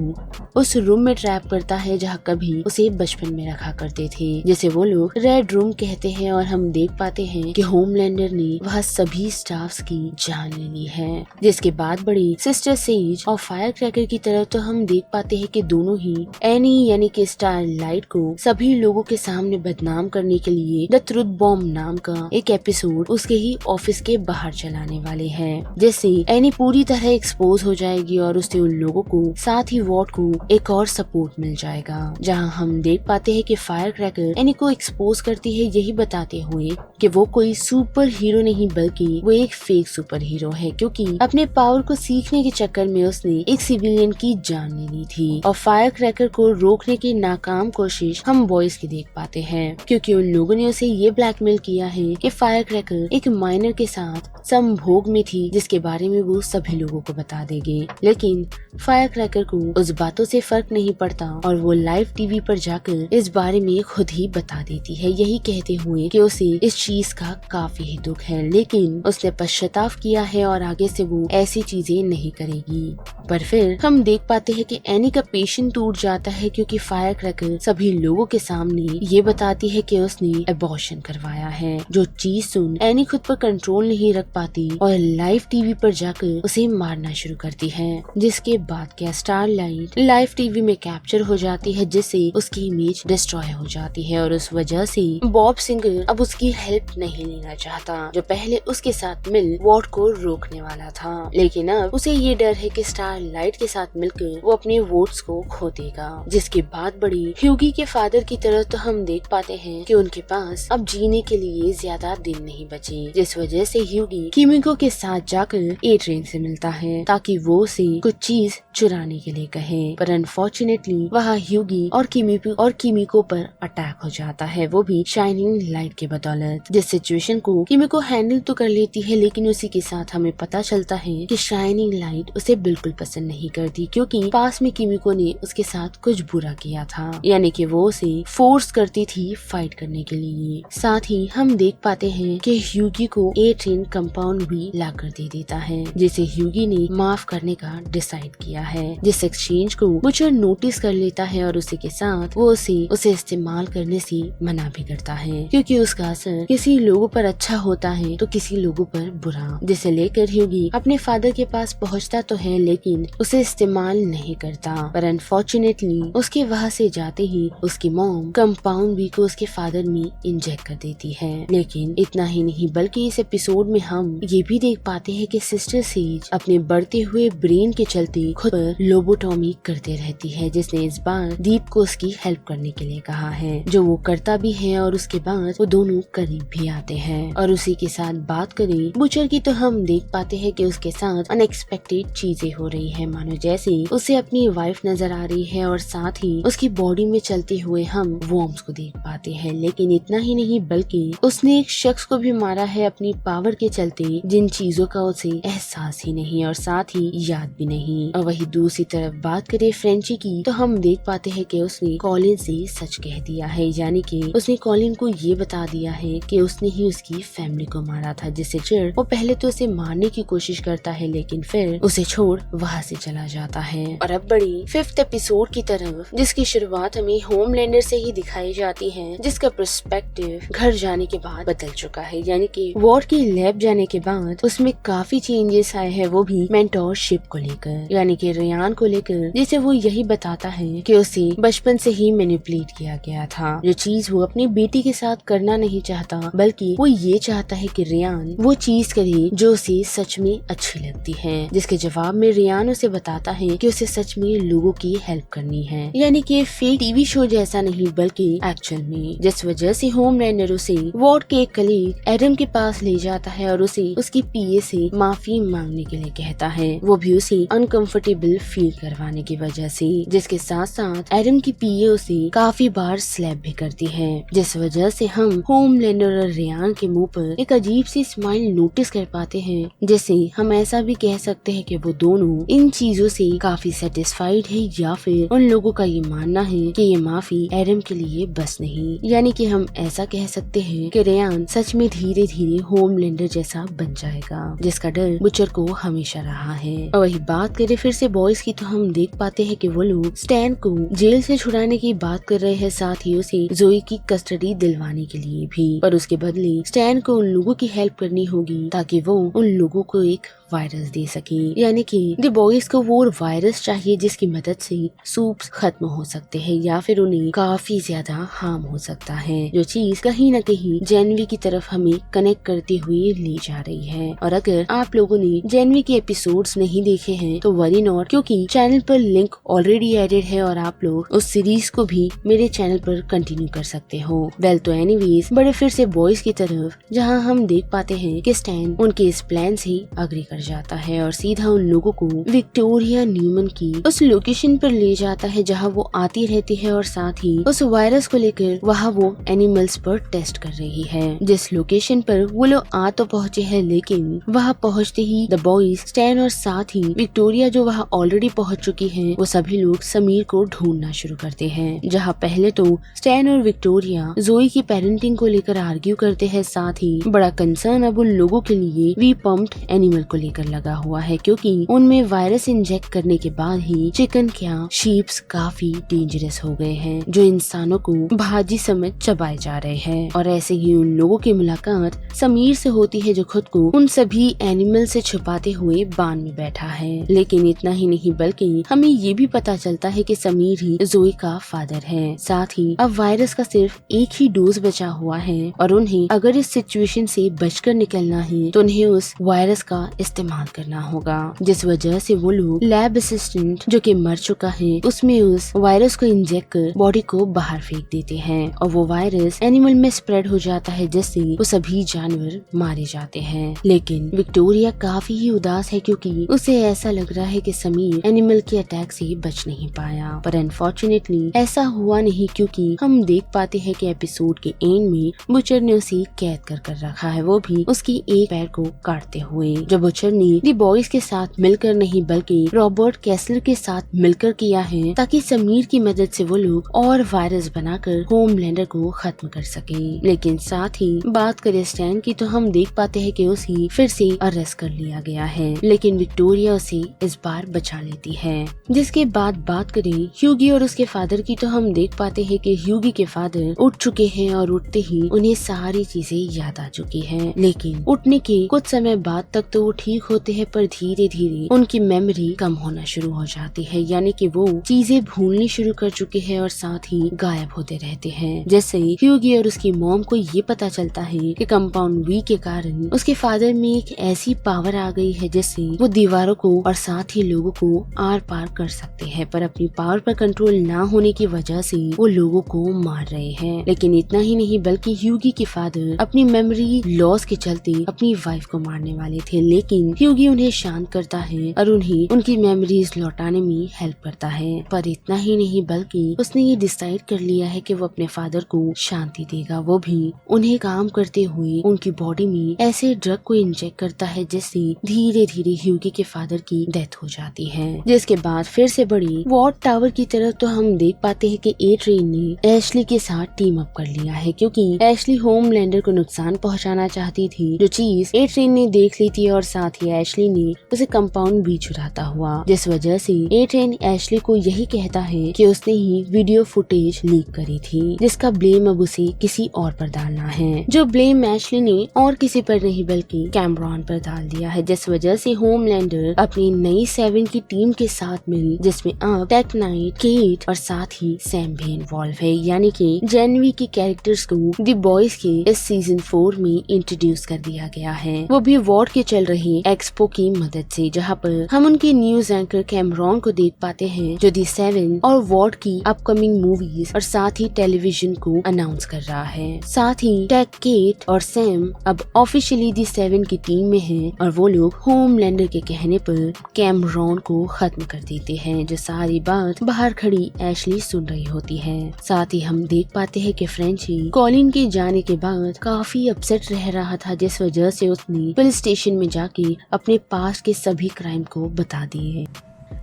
उस रूम में ट्रैप करता है जहाँ कभी उसे बचपन में रखा करते थे, जिसे वो लोग रेड रूम कहते हैं। और हम देख पाते हैं कि होमलैंडर ने वहाँ सभी स्टाफ्स की जान ले ली है। जिसके बाद बड़ी सिस्टर सेज और फायर क्रैकर की तरफ तो हम देख पाते हैं कि दोनों ही एनी यानी कि स्टार लाइट को सभी लोगों के सामने बदनाम करने के लिए द ट्रुथ बॉम्ब नाम का एक एपिसोड उसके ही ऑफिस के बाहर चलाने वाले हैं, जिससे एनी पूरी तरह एक्सपोज हो जाएगी और उससे उन लोगों को, साथ ही वॉट को एक और सपोर्ट मिल जाएगा। जहाँ हम देख पाते हैं कि फायर क्रैकर एनी को एक्सपोज करती है, यही बताते हुए कि वो कोई सुपर हीरो नहीं बल्कि वो एक फेक सुपर हीरो है, क्योंकि अपने पावर को सीखने के चक्कर में उसने एक सिविलियन की जान ले ली थी। और फायर क्रैकर को रोकने की नाकाम कोशिश हम बॉयज की देख पाते हैं, क्योंकि उन लोगों ने उसे ये ब्लैकमेल किया है कि फायर क्रैकर एक माइनर के साथ संभोग में थी, जिसके बारे में वो सभी लोगों को बता देंगे। लेकिन फायर क्रैकर को उस बातों से फर्क नहीं पड़ता और वो लाइव टीवी पर जाकर इस बारे में खुद ही बता देती है, यही कहते हुए कि उसे इस चीज का काफी ही दुख है, लेकिन उसने पश्चाताप किया है और आगे से वो ऐसी चीजें नहीं करेगी। पर फिर हम देख पाते हैं कि एनी का पेशेंस टूट जाता है, क्योंकि फायर क्रैकर सभी लोगों के सामने ये बताती है कि उसने एबॉर्शन करवाया है, जो चीज सुन एनी खुद पर कंट्रोल नहीं रख पाती और लाइव टीवी पर जाकर उसे मारना शुरू करती है। जिसके बाद क्या स्टारलाइट लाइव टीवी में कैप्चर हो जाती है, जिससे उसकी इमेज डिस्ट्रॉय हो जाती है और उस वजह से बॉब सिंगर अब उसकी हेल्प नहीं लेना चाहता, जो पहले उसके साथ मिल वॉर्ड को रोकने वाला था, लेकिन अब उसे ये डर है कि स्टारलाइट के साथ मिलकर वो अपने वोट्स को खो देगा। जिसकी बात बड़ी ह्यूगी के फादर की तरह तो हम देख पाते हैं कि उनके पास अब जीने के लिए ज्यादा दिन नहीं बचे, जिस वजह से ह्यूगी किमिको के साथ जाकर एड्रियन से मिलता है ताकि वो उसे कुछ चीज चुराने के लिए कहे, पर अनफॉर्चुनेटली वहाँ ह्यूगी और किमिको पर अटैक हो जाता है, वो भी शाइनिंग लाइट के बदौलत। जिस सिचुएशन को किमिको हैंडल तो कर लेती है, लेकिन उसी के साथ हमें पता चलता है कि शाइनिंग लाइट उसे बिल्कुल पसंद नहीं करती, क्योंकि पास में किमिको ने उसके साथ कुछ बुरा किया था, यानी कि वो उसे फोर्स करती थी फाइट करने के लिए। साथ ही हम देख पाते हैं कि ह्यूगी को एड्रियन कंपाउंड भी ला कर दे देता है, जिसे ह्यूगी ने माफ करने का डिसाइड किया है। जिस एक्सचेंज को बुचर नोटिस कर लेता है और उसी के साथ वो उसे इस्तेमाल करने से मना भी करता है, क्योंकि उसका असर किसी लोगों पर अच्छा होता है तो किसी लोगों पर बुरा। जिसे लेकर ह्यूगी अपने फादर के पास पहुंचता तो है, लेकिन उसे इस्तेमाल नहीं करता, पर अनफॉर्चुनेटली उसके वहाँ से जाते ही उसकी मॉम कंपाउंड बी को उसके फादर में इंजेक्ट कर देती है। लेकिन इतना ही नहीं, बल्कि इस एपिसोड में हम ये भी देख पाते हैं कि सिस्टर सेज अपने बढ़ते हुए ब्रेन के चलते खुद पर लोबोटॉमी करते रहती है, जिसने इस बार दीप को उसकी हेल्प करने के लिए कहा है, जो वो करता भी है और उसके बाद वो दोनों करीब भी आते हैं। और उसी के साथ बात करें बुचर की तो हम देख पाते हैं कि उसके साथ अनएक्सपेक्टेड चीजें हो रही है, मानो जैसे उसे अपनी वाइफ नजर आ रही है और साथ ही उसकी बॉडी में चलते हुए हम वॉर्म्स को देख पाते हैं। लेकिन इतना ही नहीं, बल्कि उसने एक शख्स को भी मारा है अपनी पावर के चलते, जिन चीजों का उसे एहसास ही नहीं और साथ ही याद भी नहीं। और वही दूसरी तरफ बात करें फ्रेंची की तो हम देख पाते हैं कि उसने कॉलिन से सच कह दिया है, यानी कि उसने कॉलिन को ये बता दिया है कि उसने ही उसकी फैमिली को मारा था, जिससे चिड़ वो पहले तो उसे मारने की कोशिश करता है, लेकिन फिर उसे छोड़ वहाँ से चला जाता है। और अब बड़ी 5th एपिसोड की तरफ, जिसकी शुरुआत हमें होमलैंडर से ही दिखाई जाती है, जिसका पर्सपेक्टिव घर जाने के बाद बदल चुका है, यानी कि वॉर्ड की लैब जाने के बाद उसमें काफी चेंजेस आए हैं, वो भी मेंटोरशिप को लेकर, यानी कि रियान को लेकर, जिसे वो यही बताता है कि उसे बचपन से ही मैनिपुलेट किया गया था, जो चीज वो अपनी बेटी के साथ करना नहीं चाहता, बल्कि वो ये चाहता है कि रियान वो चीज करे जो उसे सच में अच्छी लगती है। जिसके जवाब में रियान उसे बताता है कि उसे सच में लोगों की हेल्प करनी है, यानी कि फेक टीवी शो जैसा नहीं बल्कि एक्चुअल में। जिस वजह से होमलैंडर उसे वॉर्ड के एक कलीग एडम के पास ले जाता है और उसे उसकी पीए से माफी मांगने के लिए कहता है, वो भी उसे अनकंफर्टेबल फील करवाने की वजह से। जिसके साथ साथ एडम की पीए उसे काफी बार स्लैप भी करती है, जिस वजह से हम होमलैंडर और रियान के मुंह पर एक अजीब सी स्माइल नोटिस कर पाते हैं, जैसे हम ऐसा भी कह सकते हैं कि वो दोनों इन चीजों से काफी सेटिस्फाइड है, या फिर उन लोगों का ये मानना है कि ये माफी एडम के लिए बस नहीं, यानी कि हम ऐसा कह सकते हैं कि रियान सच में धीरे धीरे होमलैंडर जैसा बन जाएगा, जिसका डर बुचर को हमेशा रहा है। और वही बात करें फिर से बॉयज की तो हम देख पाते हैं कि वो लोग स्टैन को जेल से छुड़ाने की बात कर रहे हैं, साथ ही उसे जोई की कस्टडी दिलवाने के लिए भी, पर उसके बदले स्टैन को उन लोगों की हेल्प करनी होगी ताकि वो उन लोगों को एक वायरस दे सके, यानी कि द बॉयज को वो वायरस चाहिए जिसकी मदद से सूप्स खत्म हो सकते हैं या फिर उन्हें काफी ज्यादा हार्म हो सकता है, जो चीज कहीं न कहीं जेनवी की तरफ हमें कनेक्ट करते हुए ले जा रही है। और अगर आप लोगों ने जेनवी के एपिसोड्स नहीं देखे हैं तो वरी नॉट, क्योंकि चैनल पर लिंक ऑलरेडी एडेड है और आप लोग उस सीरीज को भी मेरे चैनल पर कंटिन्यू कर सकते हो। वेल तो एनीवेज बड़े फिर से बॉयज की तरफ, जहाँ हम देख पाते हैं कि स्टैन उनके इस प्लान से अग्री कर जाता है और सीधा उन लोगों को विक्टोरिया न्यूमन की उस लोकेशन पर ले जाता है जहां वो आती रहती है, और साथ ही उस वायरस को लेकर वहां वो एनिमल्स पर टेस्ट कर रही है। जिस लोकेशन पर वो लोग आ तो पहुंचे हैं, लेकिन वहां पहुंचते ही द बॉयज, स्टैन और साथ ही विक्टोरिया जो वहां ऑलरेडी पहुंच चुकी है, वो सभी लोग समीर को ढूंढना शुरू करते हैं। जहाँ पहले तो स्टैन और विक्टोरिया जोई की पेरेंटिंग को लेकर आर्ग्यू करते हैं, साथ ही बड़ा कंसर्न अब उन लोगों के लिए वी पम्प्ड एनिमल को लेकर लगा हुआ है, क्योंकि उनमें वायरस इंजेक्ट करने के बाद ही चिकन क्या शीप्स काफी डेंजरस हो गए हैं, जो इंसानों को भाजी समझ चबाए जा रहे हैं। और ऐसे ही उन लोगों की मुलाकात समीर से होती है, जो खुद को उन सभी एनिमल से छुपाते हुए बांध में बैठा है। लेकिन इतना ही नहीं, बल्कि हमें ये भी पता चलता है कि समीर ही जोई का फादर है। साथ ही अब वायरस का सिर्फ एक ही डोज बचा हुआ है और उन्हें अगर इस सिचुएशन से बचकर निकलना है तो उन्हें उस वायरस का इस्तेमाल करना होगा, जिस वजह से वो लोग लैब असिस्टेंट जो कि मर चुका है उसमें उस वायरस को इंजेक्ट कर बॉडी को बाहर फेंक देते हैं और वो वायरस एनिमल में स्प्रेड हो जाता है, जिससे वो सभी जानवर मारे जाते हैं। लेकिन विक्टोरिया काफी ही उदास है, क्योंकि उसे ऐसा लग रहा है कि समीर एनिमल के अटैक से बच नहीं पाया। पर अनफॉर्चुनेटली ऐसा हुआ नहीं, क्योंकि हम देख पाते हैं कि एपिसोड के एंड में बुचर ने उसे कैद कर रखा है, वो भी उसकी एक पैर को काटते हुए, जो बुचर ने दी बॉयज के साथ मिलकर नहीं बल्कि रॉबर्ट कैसलर के साथ मिलकर किया है, ताकि समीर की मदद से वो लोग और वायरस बनाकर होमलैंडर को खत्म कर सके। लेकिन साथ ही बात करें स्टैन की, तो हम देख पाते हैं कि उसे फिर से अरेस्ट कर लिया गया है, लेकिन विक्टोरिया उसे इस बार बचा लेती है। जिसके बाद बात करें ह्यूगी और उसके फादर की, तो हम देख पाते हैं कि ह्यूगी के फादर उठ चुके हैं और उठते ही उन्हें सारी चीजें याद आ चुकी हैं। लेकिन उठने के कुछ समय बाद तक तो वो ठीक होते हैं, पर धीरे धीरे उनकी मेमोरी कम होना शुरू हो जाती है, यानी कि वो चीजें भूलनी शुरू कर चुके हैं और साथ ही गायब होते रहते हैं। जैसे ह्यूगी और उसकी मॉम को ये पता चलता है कि कंपाउंड वी के कारण उसके फादर में एक ऐसी पावर आ गई है जिससे वो दीवारों को और साथ ही लोगों को आर पार कर सकते हैं, पर अपनी पावर पर कंट्रोल ना होने की वजह से वो लोगों को मार रहे हैं। लेकिन इतना ही नहीं, बल्कि ह्यूगी के फादर अपनी मेमोरी लॉस के चलते अपनी वाइफ को मारने वाले थे, लेकिन ह्यूगी उन्हें शांत करता है और उन्हें उनकी मेमोरीज लौटाने में हेल्प करता है। पर इतना ही नहीं, बल्कि उसने ये डिसाइड कर लिया है कि वो अपने फादर को शांति देगा, वो भी उन्हें काम करते हुए उनकी बॉडी में ऐसे ड्रग को इंजेक्ट करता है जिससे धीरे धीरे ह्यूगी के फादर की डेथ हो जाती है। जिसके बाद फिर से बड़ी वॉट टावर की तरफ तो हम देख पाते हैं कि ए ट्रेन ने एशली के साथ टीम अप कर लिया है, क्योंकि एशली होमलैंडर को नुकसान पहुंचाना चाहती थी, जो चीज ए ट्रेन ने देख ली थी और साथ ही एशली ने उसे कंपाउंड भी चुराता हुआ, जिस वजह से ए ट्रेन एशली को यही कहता है कि उसने ही वीडियो फुटेज लीक करी थी, जिसका ब्लेम अब उसे किसी और पर डालना है, जो ब्लेम एशली ने और किसी पर नहीं बल्कि कैमरॉन पर डाल दिया है। जिस वजह से होमलैंडर अपनी नई 7 की टीम के साथ मिल, जिसमें अब टेक नाइट, केट और साथ ही सैम भी इन्वॉल्व है, यानी कि जेनवी के कैरेक्टर्स को दी बॉयज के इस सीजन 4 में इंट्रोड्यूस कर दिया गया है, वो भी वॉर्ड के चल रही एक्सपो की मदद से, जहाँ पर हम उनके न्यूज एंकर कैमरॉन को देख पाते हैं, जो दी 7 और वॉर्ड की अपकमिंग मूवीज और साथ ही टेलीविजन को अनाउंस कर रहा है। साथ ही टेक, केट और सैम अब ऑफिशियली दी 7 की टीम में हैं और वो लोग होमलैंडर के कहने पर कैमरॉन को खत्म कर देते हैं, जो सारी बात बाहर खड़ी एशली सुन रही होती है। साथ ही हम देख पाते हैं कि फ्रेंची कॉलिन के जाने के बाद काफी अपसेट रह रहा था, जिस वजह से उसने पुलिस स्टेशन में जाके अपने पास्ट के सभी क्राइम को बता दिए।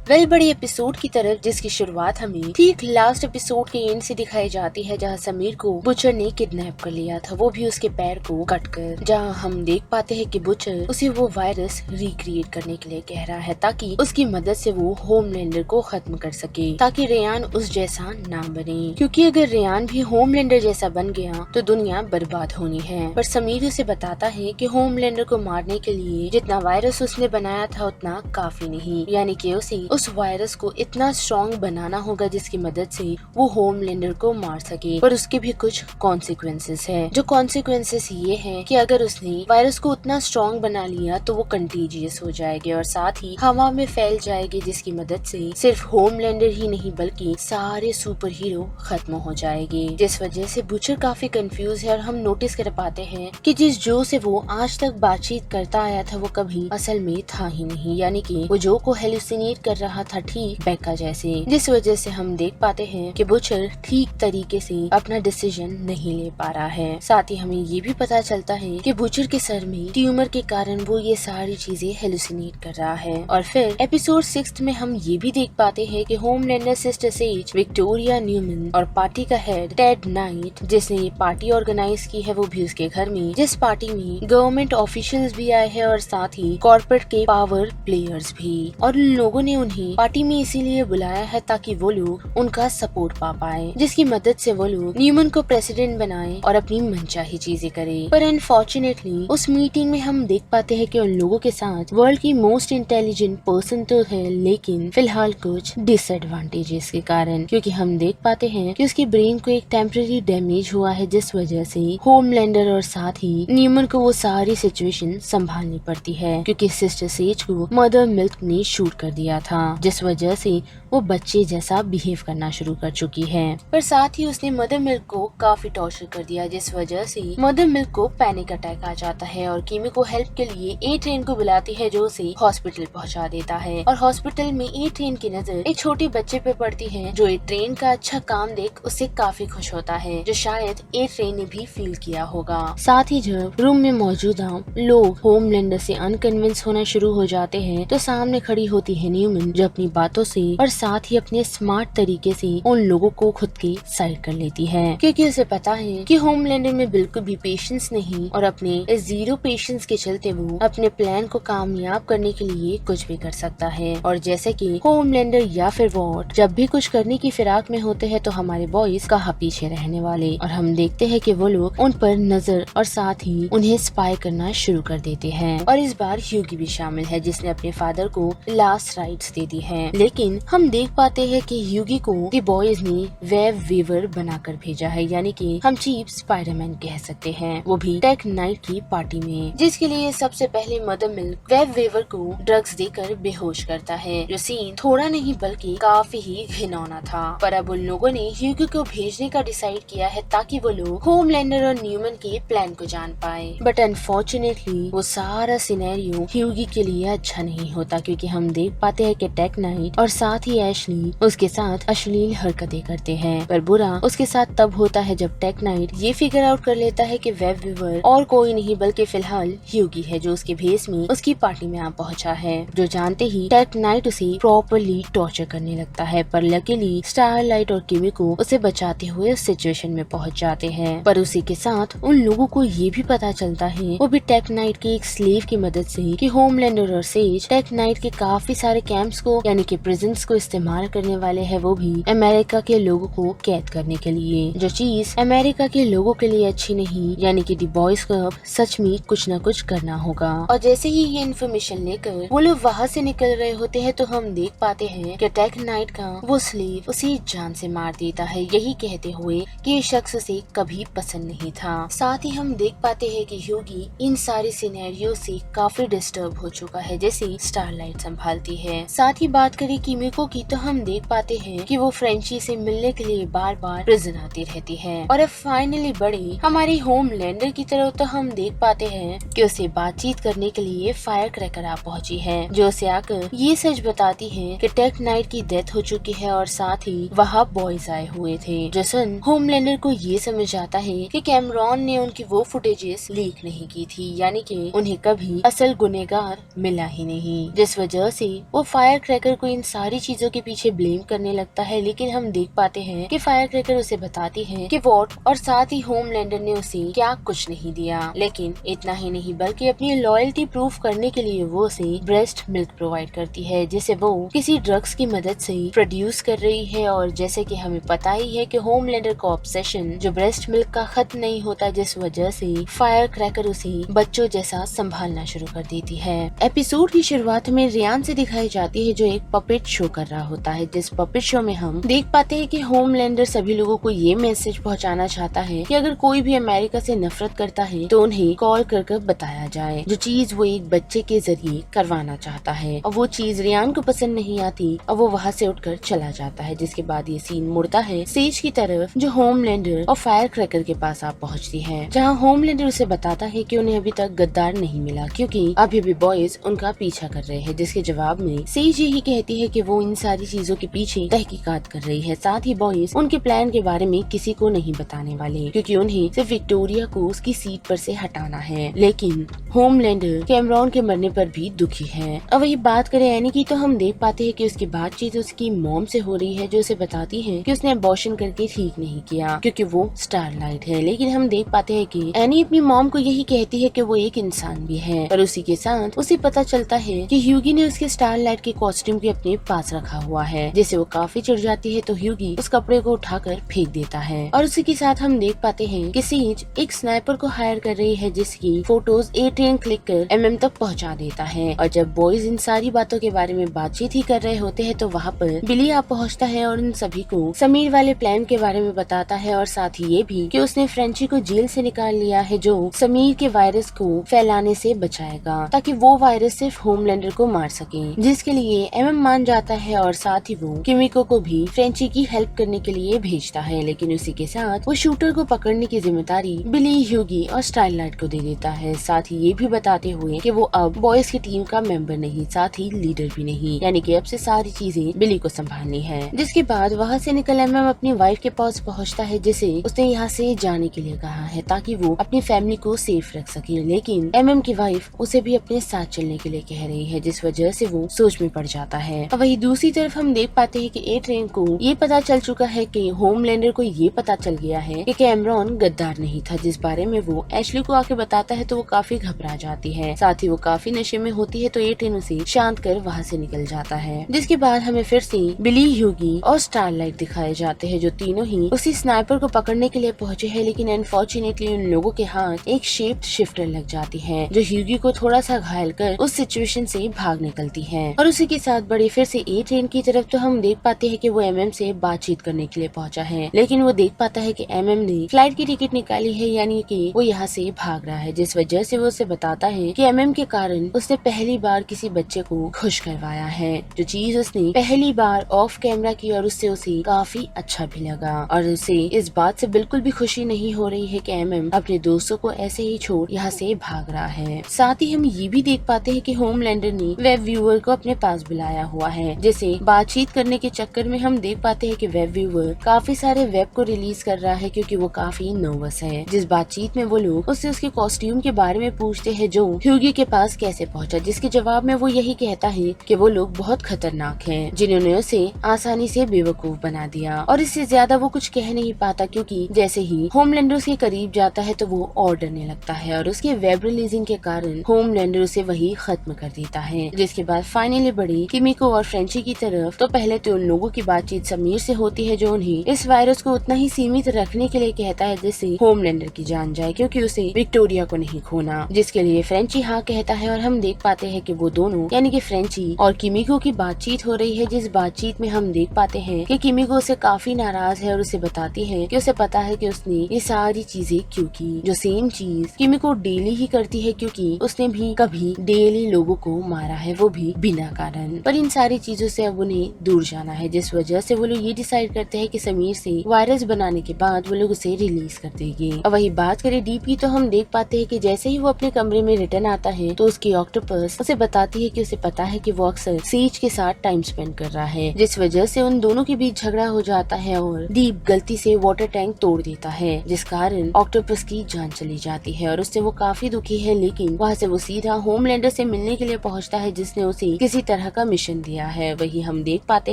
बड़ी एपिसोड की तरफ, जिसकी शुरुआत हमें ठीक लास्ट एपिसोड के एंड से दिखाई जाती है, जहां समीर को बुचर ने किडनैप कर लिया था, वो भी उसके पैर को कट कर, जहां हम देख पाते हैं कि बुचर उसे वो वायरस रिक्रिएट करने के लिए कह रहा है, ताकि उसकी मदद से वो होमलैंडर को खत्म कर सके, ताकि रेयान उस जैसा ना बने, क्योंकि अगर रेयान भी होमलैंडर जैसा बन गया तो दुनिया बर्बाद होनी है। पर समीर उसे बताता है कि होमलैंडर को मारने के लिए जितना वायरस उसने बनाया था उतना काफी नहीं, यानी कि उसे उस वायरस को इतना स्ट्रॉन्ग बनाना होगा जिसकी मदद से वो होमलैंडर को मार सके। पर उसके भी कुछ कॉन्सिक्वेंसेस है, जो कॉन्सिक्वेंसेस ये है कि अगर उसने वायरस को उतना स्ट्रॉन्ग बना लिया तो वो कंटेजियस हो जाएगी और साथ ही हवा में फैल जाएगी, जिसकी मदद से सिर्फ होमलैंडर ही नहीं बल्कि सारे सुपर हीरो खत्म हो जाएंगे। जिस वजह से बुचर काफी कंफ्यूज है और हम नोटिस कर पाते हैं कि जिस जो से वो आज तक बातचीत करता आया था वो कभी असल में था ही नहीं, यानी कि वो जो को हेलुसिनेट कर रहा था ठीक बेका जैसे, जिस वजह से हम देख पाते हैं कि बुचर ठीक तरीके से अपना डिसीजन नहीं ले पा रहा है। साथ ही हमें ये भी पता चलता है कि बुचर के सर में ट्यूमर के कारण वो ये सारी चीजें हेलुसिनेट कर रहा है। और फिर एपिसोड 6 में हम ये भी देख पाते हैं कि Homelander sister says, Victoria Neuman और पार्टी का हेड टेड नाइट, जिसने ये पार्टी ऑर्गेनाइज की है, वो भी उसके घर में, जिस पार्टी में गवर्नमेंट ऑफिशियल्स भी आए हैं और साथ ही कॉर्पोरेट के पावर प्लेयर्स भी। और उन लोगों ने उन्हें पार्टी में इसीलिए बुलाया है ताकि वो लोग उनका सपोर्ट पा पाए, जिसकी मदद से वो लोग न्यूमैन को प्रेसिडेंट बनाए और अपनी मनचाही चीजें करे। पर अनफॉर्चुनेटली उस मीटिंग में हम देख पाते हैं कि उन लोगों के साथ वर्ल्ड की मोस्ट इंटेलिजेंट पर्सन तो है, लेकिन फिलहाल कुछ डिसएडवांटेजेस के कारण, क्योंकि हम देख पाते हैं कि उसके ब्रेन को एक टेम्पररी डैमेज हुआ है, जिस वजह से होमलैंडर और साथ ही न्यूमैन को वो सारी सिचुएशन संभालनी पड़ती है, क्योंकि सिस्टर सेज को मदर मिल्क ने शूट कर दिया था, जिस वजह से वो बच्चे जैसा बिहेव करना शुरू कर चुकी है। पर साथ ही उसने मदर मिल्क को काफी टॉर्चर कर दिया, जिस वजह से मदर मिल्क को पैनिक अटैक आ जाता है और किमी को हेल्प के लिए ए ट्रेन को बुलाती है, जो उसे हॉस्पिटल पहुंचा देता है। और हॉस्पिटल में ए ट्रेन की नजर एक छोटे बच्चे पे पड़ती है, जो ए ट्रेन का अच्छा काम देख उससे काफी खुश होता है, जो शायद ए ट्रेन ने भी फील किया होगा। साथ ही जब रूम में मौजूदा लोग होमलैंडर से अनकन्विंस होना शुरू हो जाते हैं, तो सामने खड़ी होती है न्यूमैन, जो अपनी बातों से और साथ ही अपने स्मार्ट तरीके से उन लोगों को खुद की साइड कर लेती है, क्योंकि उसे पता है कि होमलैंडर में बिल्कुल भी पेशेंस नहीं और अपने इस जीरो पेशेंस के चलते वो अपने प्लान को कामयाब करने के लिए कुछ भी कर सकता है। और जैसे कि होमलैंडर या फिर वॉट जब भी कुछ करने की फिराक में होते हैं, तो हमारे बॉयज कहाँ पीछे रहने वाले, और हम देखते हैं कि वो लोग उन पर नजर और साथ ही उन्हें स्पाई करना शुरू कर देते हैं। और इस बार ह्यूगी भी शामिल है, जिसने अपने फादर को लास्ट राइट्स दे दी है। लेकिन हम देख पाते हैं कि ह्यूगी को द बॉयज ने वेब वीवर बनाकर भेजा है, यानी कि हम चीफ स्पाइडरमैन कह सकते हैं, वो भी टेक नाइट की पार्टी में, जिसके लिए सबसे पहले मदर मिल्क वेब वीवर को ड्रग्स देकर बेहोश करता है, जो सीन थोड़ा नहीं बल्कि काफी ही घिनौना था। पर अब उन लोगों ने ह्यूगी को भेजने का डिसाइड किया है ताकि वो लोग होमलैंडर और न्यूमैन के प्लान को जान पाए। बट अनफॉर्चुनेटली वो सारा सिनेरियो ह्यूगी के लिए अच्छा नहीं होता, क्योंकि हम देख पाते हैं कि टेक नाइट और साथ ही एशली उसके साथ अश्लील हरकतें करते हैं। पर बुरा उसके साथ तब होता है जब टेक नाइट ये फिगर आउट कर लेता है कि वेब वीवर और कोई नहीं बल्कि फिलहाल ह्यूगी है, जो उसके भेस में उसकी पार्टी में आ पहुंचा है, जो जानते ही टेक नाइट उसे प्रॉपरली टॉर्चर करने लगता है। पर लकीली स्टारलाइट और किमी को उसे बचाते हुए उस सिचुएशन में पहुंच जाते हैं। पर उसी के साथ उन लोगों को ये भी पता चलता है, वो भी टेक नाइट के एक स्लेव की मदद से, कि होमलैंडर और सेज टेक नाइट के काफी सारे कैंप्स को यानी कि प्रिजन्स को इस्तेमाल करने वाले हैं, वो भी अमेरिका के लोगों को कैद करने के लिए, जो चीज अमेरिका के लोगों के लिए अच्छी नहीं, यानी कि दी बॉयज को अब सच में कुछ न कुछ करना होगा। और जैसे ही ये इन्फॉर्मेशन लेकर वो लोग वहाँ से निकल रहे होते हैं, तो हम देख पाते हैं कि टेक नाइट का वो स्लेव उसे जान से मार देता है, यही कहते हुए कि ये शख्स उसे कभी पसंद नहीं था। साथ ही हम देख पाते हैं कि ह्यूगी इन सारे सिनेरियो से काफी डिस्टर्ब हो चुका है, जैसे स्टारलाइट संभालती है। साथ ही बात करें किमिको की, तो हम देख पाते हैं कि वो फ्रेंची से मिलने के लिए बार बार प्रिजन आती रहती है। और अब फाइनली बड़ी हमारी होमलैंडर की तरफ, तो हम देख पाते हैं कि उसे बातचीत करने के लिए फायर क्रैकर आ पहुंची है, जो उसे आकर ये सच बताती है कि टेक नाइट की डेथ हो चुकी है और साथ ही वहाँ बॉयज आए हुए थे। जो सुन होमलैंडर को ये समझ आता है कि कैमरॉन ने उनकी वो फुटेजेस लीक नहीं की थी, यानी कि उन्हें कभी असल गुनहगार मिला ही नहीं, जिस वजह से वो फायर क्रैकर को इन सारी चीजों के पीछे ब्लेम करने लगता है। लेकिन हम देख पाते हैं कि फायर क्रैकर उसे बताती है कि वॉट और साथ ही होमलैंडर ने उसे क्या कुछ नहीं दिया। लेकिन इतना ही नहीं बल्कि अपनी लॉयल्टी प्रूफ करने के लिए वो उसे ब्रेस्ट मिल्क प्रोवाइड करती है, जिसे वो किसी ड्रग्स की मदद से प्रोड्यूस कर रही है। और जैसे कि हमें पता ही है कि होमलैंडर का ऑब्सेशन जो ब्रेस्ट मिल्क का खत्म नहीं होता, जिस वजह से फायर क्रैकर उसे बच्चों जैसा संभालना शुरू कर देती है। एपिसोड की शुरुआत में रियान से दिखाई जाती है, जो एक पपेट शो कर रहा होता है, जिस पपेट शो में हम देख पाते हैं कि होमलैंडर सभी लोगों को ये मैसेज पहुंचाना चाहता है कि अगर कोई भी अमेरिका से नफरत करता है तो उन्हें कॉल कर बताया जाए, जो चीज वो एक बच्चे के जरिए करवाना चाहता है। और वो चीज रियान को पसंद नहीं आती और वो वहाँ से उठकर चला जाता है, जिसके बाद ये सीन मुड़ता है सेज की तरफ, जो होमलैंडर और फायर क्रैकर के पास आ पहुँचती है, जहाँ होमलैंडर उसे बताता है कि उन्हें अभी तक गद्दार नहीं मिला, क्योंकि अभी भी बॉयज उनका पीछा कर रहे हैं। जिसके जवाब में सेज बॉयज यही कहती है कि वो इन सारी चीजों के पीछे तहकीकात कर रही है। साथ ही बॉयज उनके प्लान के बारे में किसी को नहीं बताने वाले, क्योंकि उन्हें सिर्फ विक्टोरिया को उसकी सीट पर से हटाना है। लेकिन होमलैंडर कैमरॉन के मरने पर भी दुखी है। अब वही बात करें एनी की, तो हम देख पाते हैं कि उसकी बातचीत उसकी मॉम से हो रही है, जो उसे बताती है कि उसने अबॉर्शन करके ठीक नहीं किया क्योंकि वो स्टारलाइट है। लेकिन हम देख पाते हैं कि एनी अपनी मॉम को यही कहती है कि वो एक इंसान भी है, पर उसी के साथ उसे पता चलता है कि ह्यूगी ने उसके स्टारलाइट के कॉस्ट्यूम के अपने पास रखा हुआ है, जिससे वो काफी चिढ़ जाती है। तो ह्यूगी उस कपड़े को उठाकर फेंक देता है और उसी के साथ हम देख पाते हैं कि सीज एक स्नाइपर को हायर कर रही है, जिसकी फोटोज एट्रियन क्लिक कर एमएम तक पहुंचा देता है। और जब बॉयज इन सारी बातों के बारे में बातचीत ही कर रहे होते हैं, तो वहाँ पर बिली आ पहुँचता है और उन सभी को समीर वाले प्लान के बारे में बताता है, और साथ ही ये भी कि उसने फ्रेंची को जेल से निकाल लिया है, जो समीर के वायरस को फैलाने से बचाएगा, ताकि वो वायरस सिर्फ होमलैंडर को मार सके, जिसके लिए एमएम मान जाता है। और साथ ही वो किमिको को भी फ्रेंची की हेल्प करने के लिए भेजता है। लेकिन उसी के साथ वो शूटर को पकड़ने की जिम्मेदारी बिली, ह्यूगी और स्टारलाइट को दे देता है, साथ ही ये भी बताते हुए कि वो अब बॉयज की टीम का मेंबर नहीं, साथ ही लीडर भी नहीं, यानी कि अब से सारी चीजें बिली को संभालनी है। जिसके बाद वहाँ से निकल एमएम अपनी वाइफ के पास पहुँचता है, जिसे उसने यहाँ से जाने के लिए कहा है ताकि वो अपनी फैमिली को सेफ रख सके। लेकिन एमएम की वाइफ उसे भी अपने साथ चलने के लिए कह रही है, जिस वजह से वो सोच में पड़ जाता है। और वही दूसरी तरफ हम देख पाते हैं कि एट्रियन को ये पता चल चुका है कि होमलैंडर को ये पता चल गया है कि कैमरॉन गद्दार नहीं था, जिस बारे में वो एशली को आके बताता है। तो वो काफी घबरा जाती है, साथ ही वो काफी नशे में होती है। तो एट्रियन उसे शांत कर वहाँ से निकल जाता है। जिसके बाद हमें फिर से बिली, ह्यूगी और स्टारलाइट दिखाए जाते हैं, जो तीनों ही उसी स्नाइपर को पकड़ने के लिए पहुँचे हैं। लेकिन अनफॉर्चुनेटली उन लोगों के हाथ एक शेप्ड शिफ्टर लग जाती है, जो ह्यूगी को थोड़ा सा घायल कर उस सिचुएशन से भाग निकलती है। और उसी के साथ बड़ी फिर से एट्रियन की तरफ, तो हम देख पाते हैं कि वो एमएम से बातचीत करने के लिए पहुंचा है। लेकिन वो देख पाता है कि एमएम ने फ्लाइट की टिकट निकाली है, यानी कि वो यहाँ से भाग रहा है, जिस वजह से वो उसे बताता है कि एमएम के कारण उसने पहली बार किसी बच्चे को खुश करवाया है, जो चीज उसने पहली बार ऑफ कैमरा की, और उससे उसे काफी अच्छा भी लगा। और उसे इस बात से बिल्कुल भी खुशी नहीं हो रही है कि एमएम अपने दोस्तों को ऐसे ही छोड़ यहाँ से भाग रहा है। साथ ही हम ये भी देख पाते हैं कि होमलैंडर ने वेब व्यूअर को अपने पास बुलाया हुआ है, जिसे बातचीत करने के चक्कर में हम देख पाते हैं कि वेब व्यूअर काफी सारे वेब को रिलीज कर रहा है, क्योंकि वो काफी नर्वस है। जिस बातचीत में वो लोग उससे उसके कॉस्ट्यूम के बारे में पूछते हैं, जो ह्यूगी के पास कैसे पहुंचा, जिसके जवाब में वो यही कहता है कि वो लोग बहुत खतरनाक हैं, जिन्होंने उसे आसानी से बेवकूफ बना दिया। और इससे ज्यादा वो कुछ कह नहीं पाता, क्योंकि जैसे ही होमलैंडर उसके करीब जाता है तो वो और डरने लगता है, और उसके वेब रिलीजिंग के कारण होमलैंडर उसे वही खत्म कर देता है। जिसके बाद फाइनली बड़ी किमिको और फ्रेंची की तरफ, तो पहले तो उन लोगों की बातचीत समीर से होती है, जो उन्हें इस वायरस को उतना ही सीमित रखने के लिए कहता है जिससे होमलैंडर की जान जाए, क्योंकि उसे विक्टोरिया को नहीं खोना। जिसके लिए फ्रेंची हाँ कहता है, और हम देख पाते हैं कि वो दोनों यानी कि फ्रेंची और किमिको की बातचीत हो रही है, जिस बातचीत में हम देख पाते हैं कि किमिको उसे काफी नाराज है और उसे बताती है कि उसे पता है कि उसने ये सारी चीजें क्यों की, जो सेम चीज किमिको डेली ही करती है, क्योंकि उसने भी कभी डेली लोगों को मारा है, वो भी बिना कारण। पर इन सारी चीजों से अब उन्हें दूर जाना है, जिस वजह से वो लोग ये डिसाइड करते हैं कि समीर से वायरस बनाने के बाद वो लोग उसे रिलीज कर देंगे। और वही बात करें डीप की, तो हम देख पाते हैं कि जैसे ही वो अपने कमरे में रिटर्न आता है, तो उसकी ऑक्टोपस उसे बताती है कि उसे पता है कि वो अक्सर सीज के साथ टाइम स्पेंड कर रहा है, जिस वजह से उन दोनों के बीच झगड़ा हो जाता है और डीप गलती से वाटर टैंक तोड़ देता है, जिस कारण ऑक्टोपस की जान चली जाती है और उससे वो काफी दुखी है। लेकिन वहाँ से वो सीधा होमलैंडर से मिलने के लिए पहुँचता है, जिसने उसे किसी तरह का मिशन दिया है। वही हम देख पाते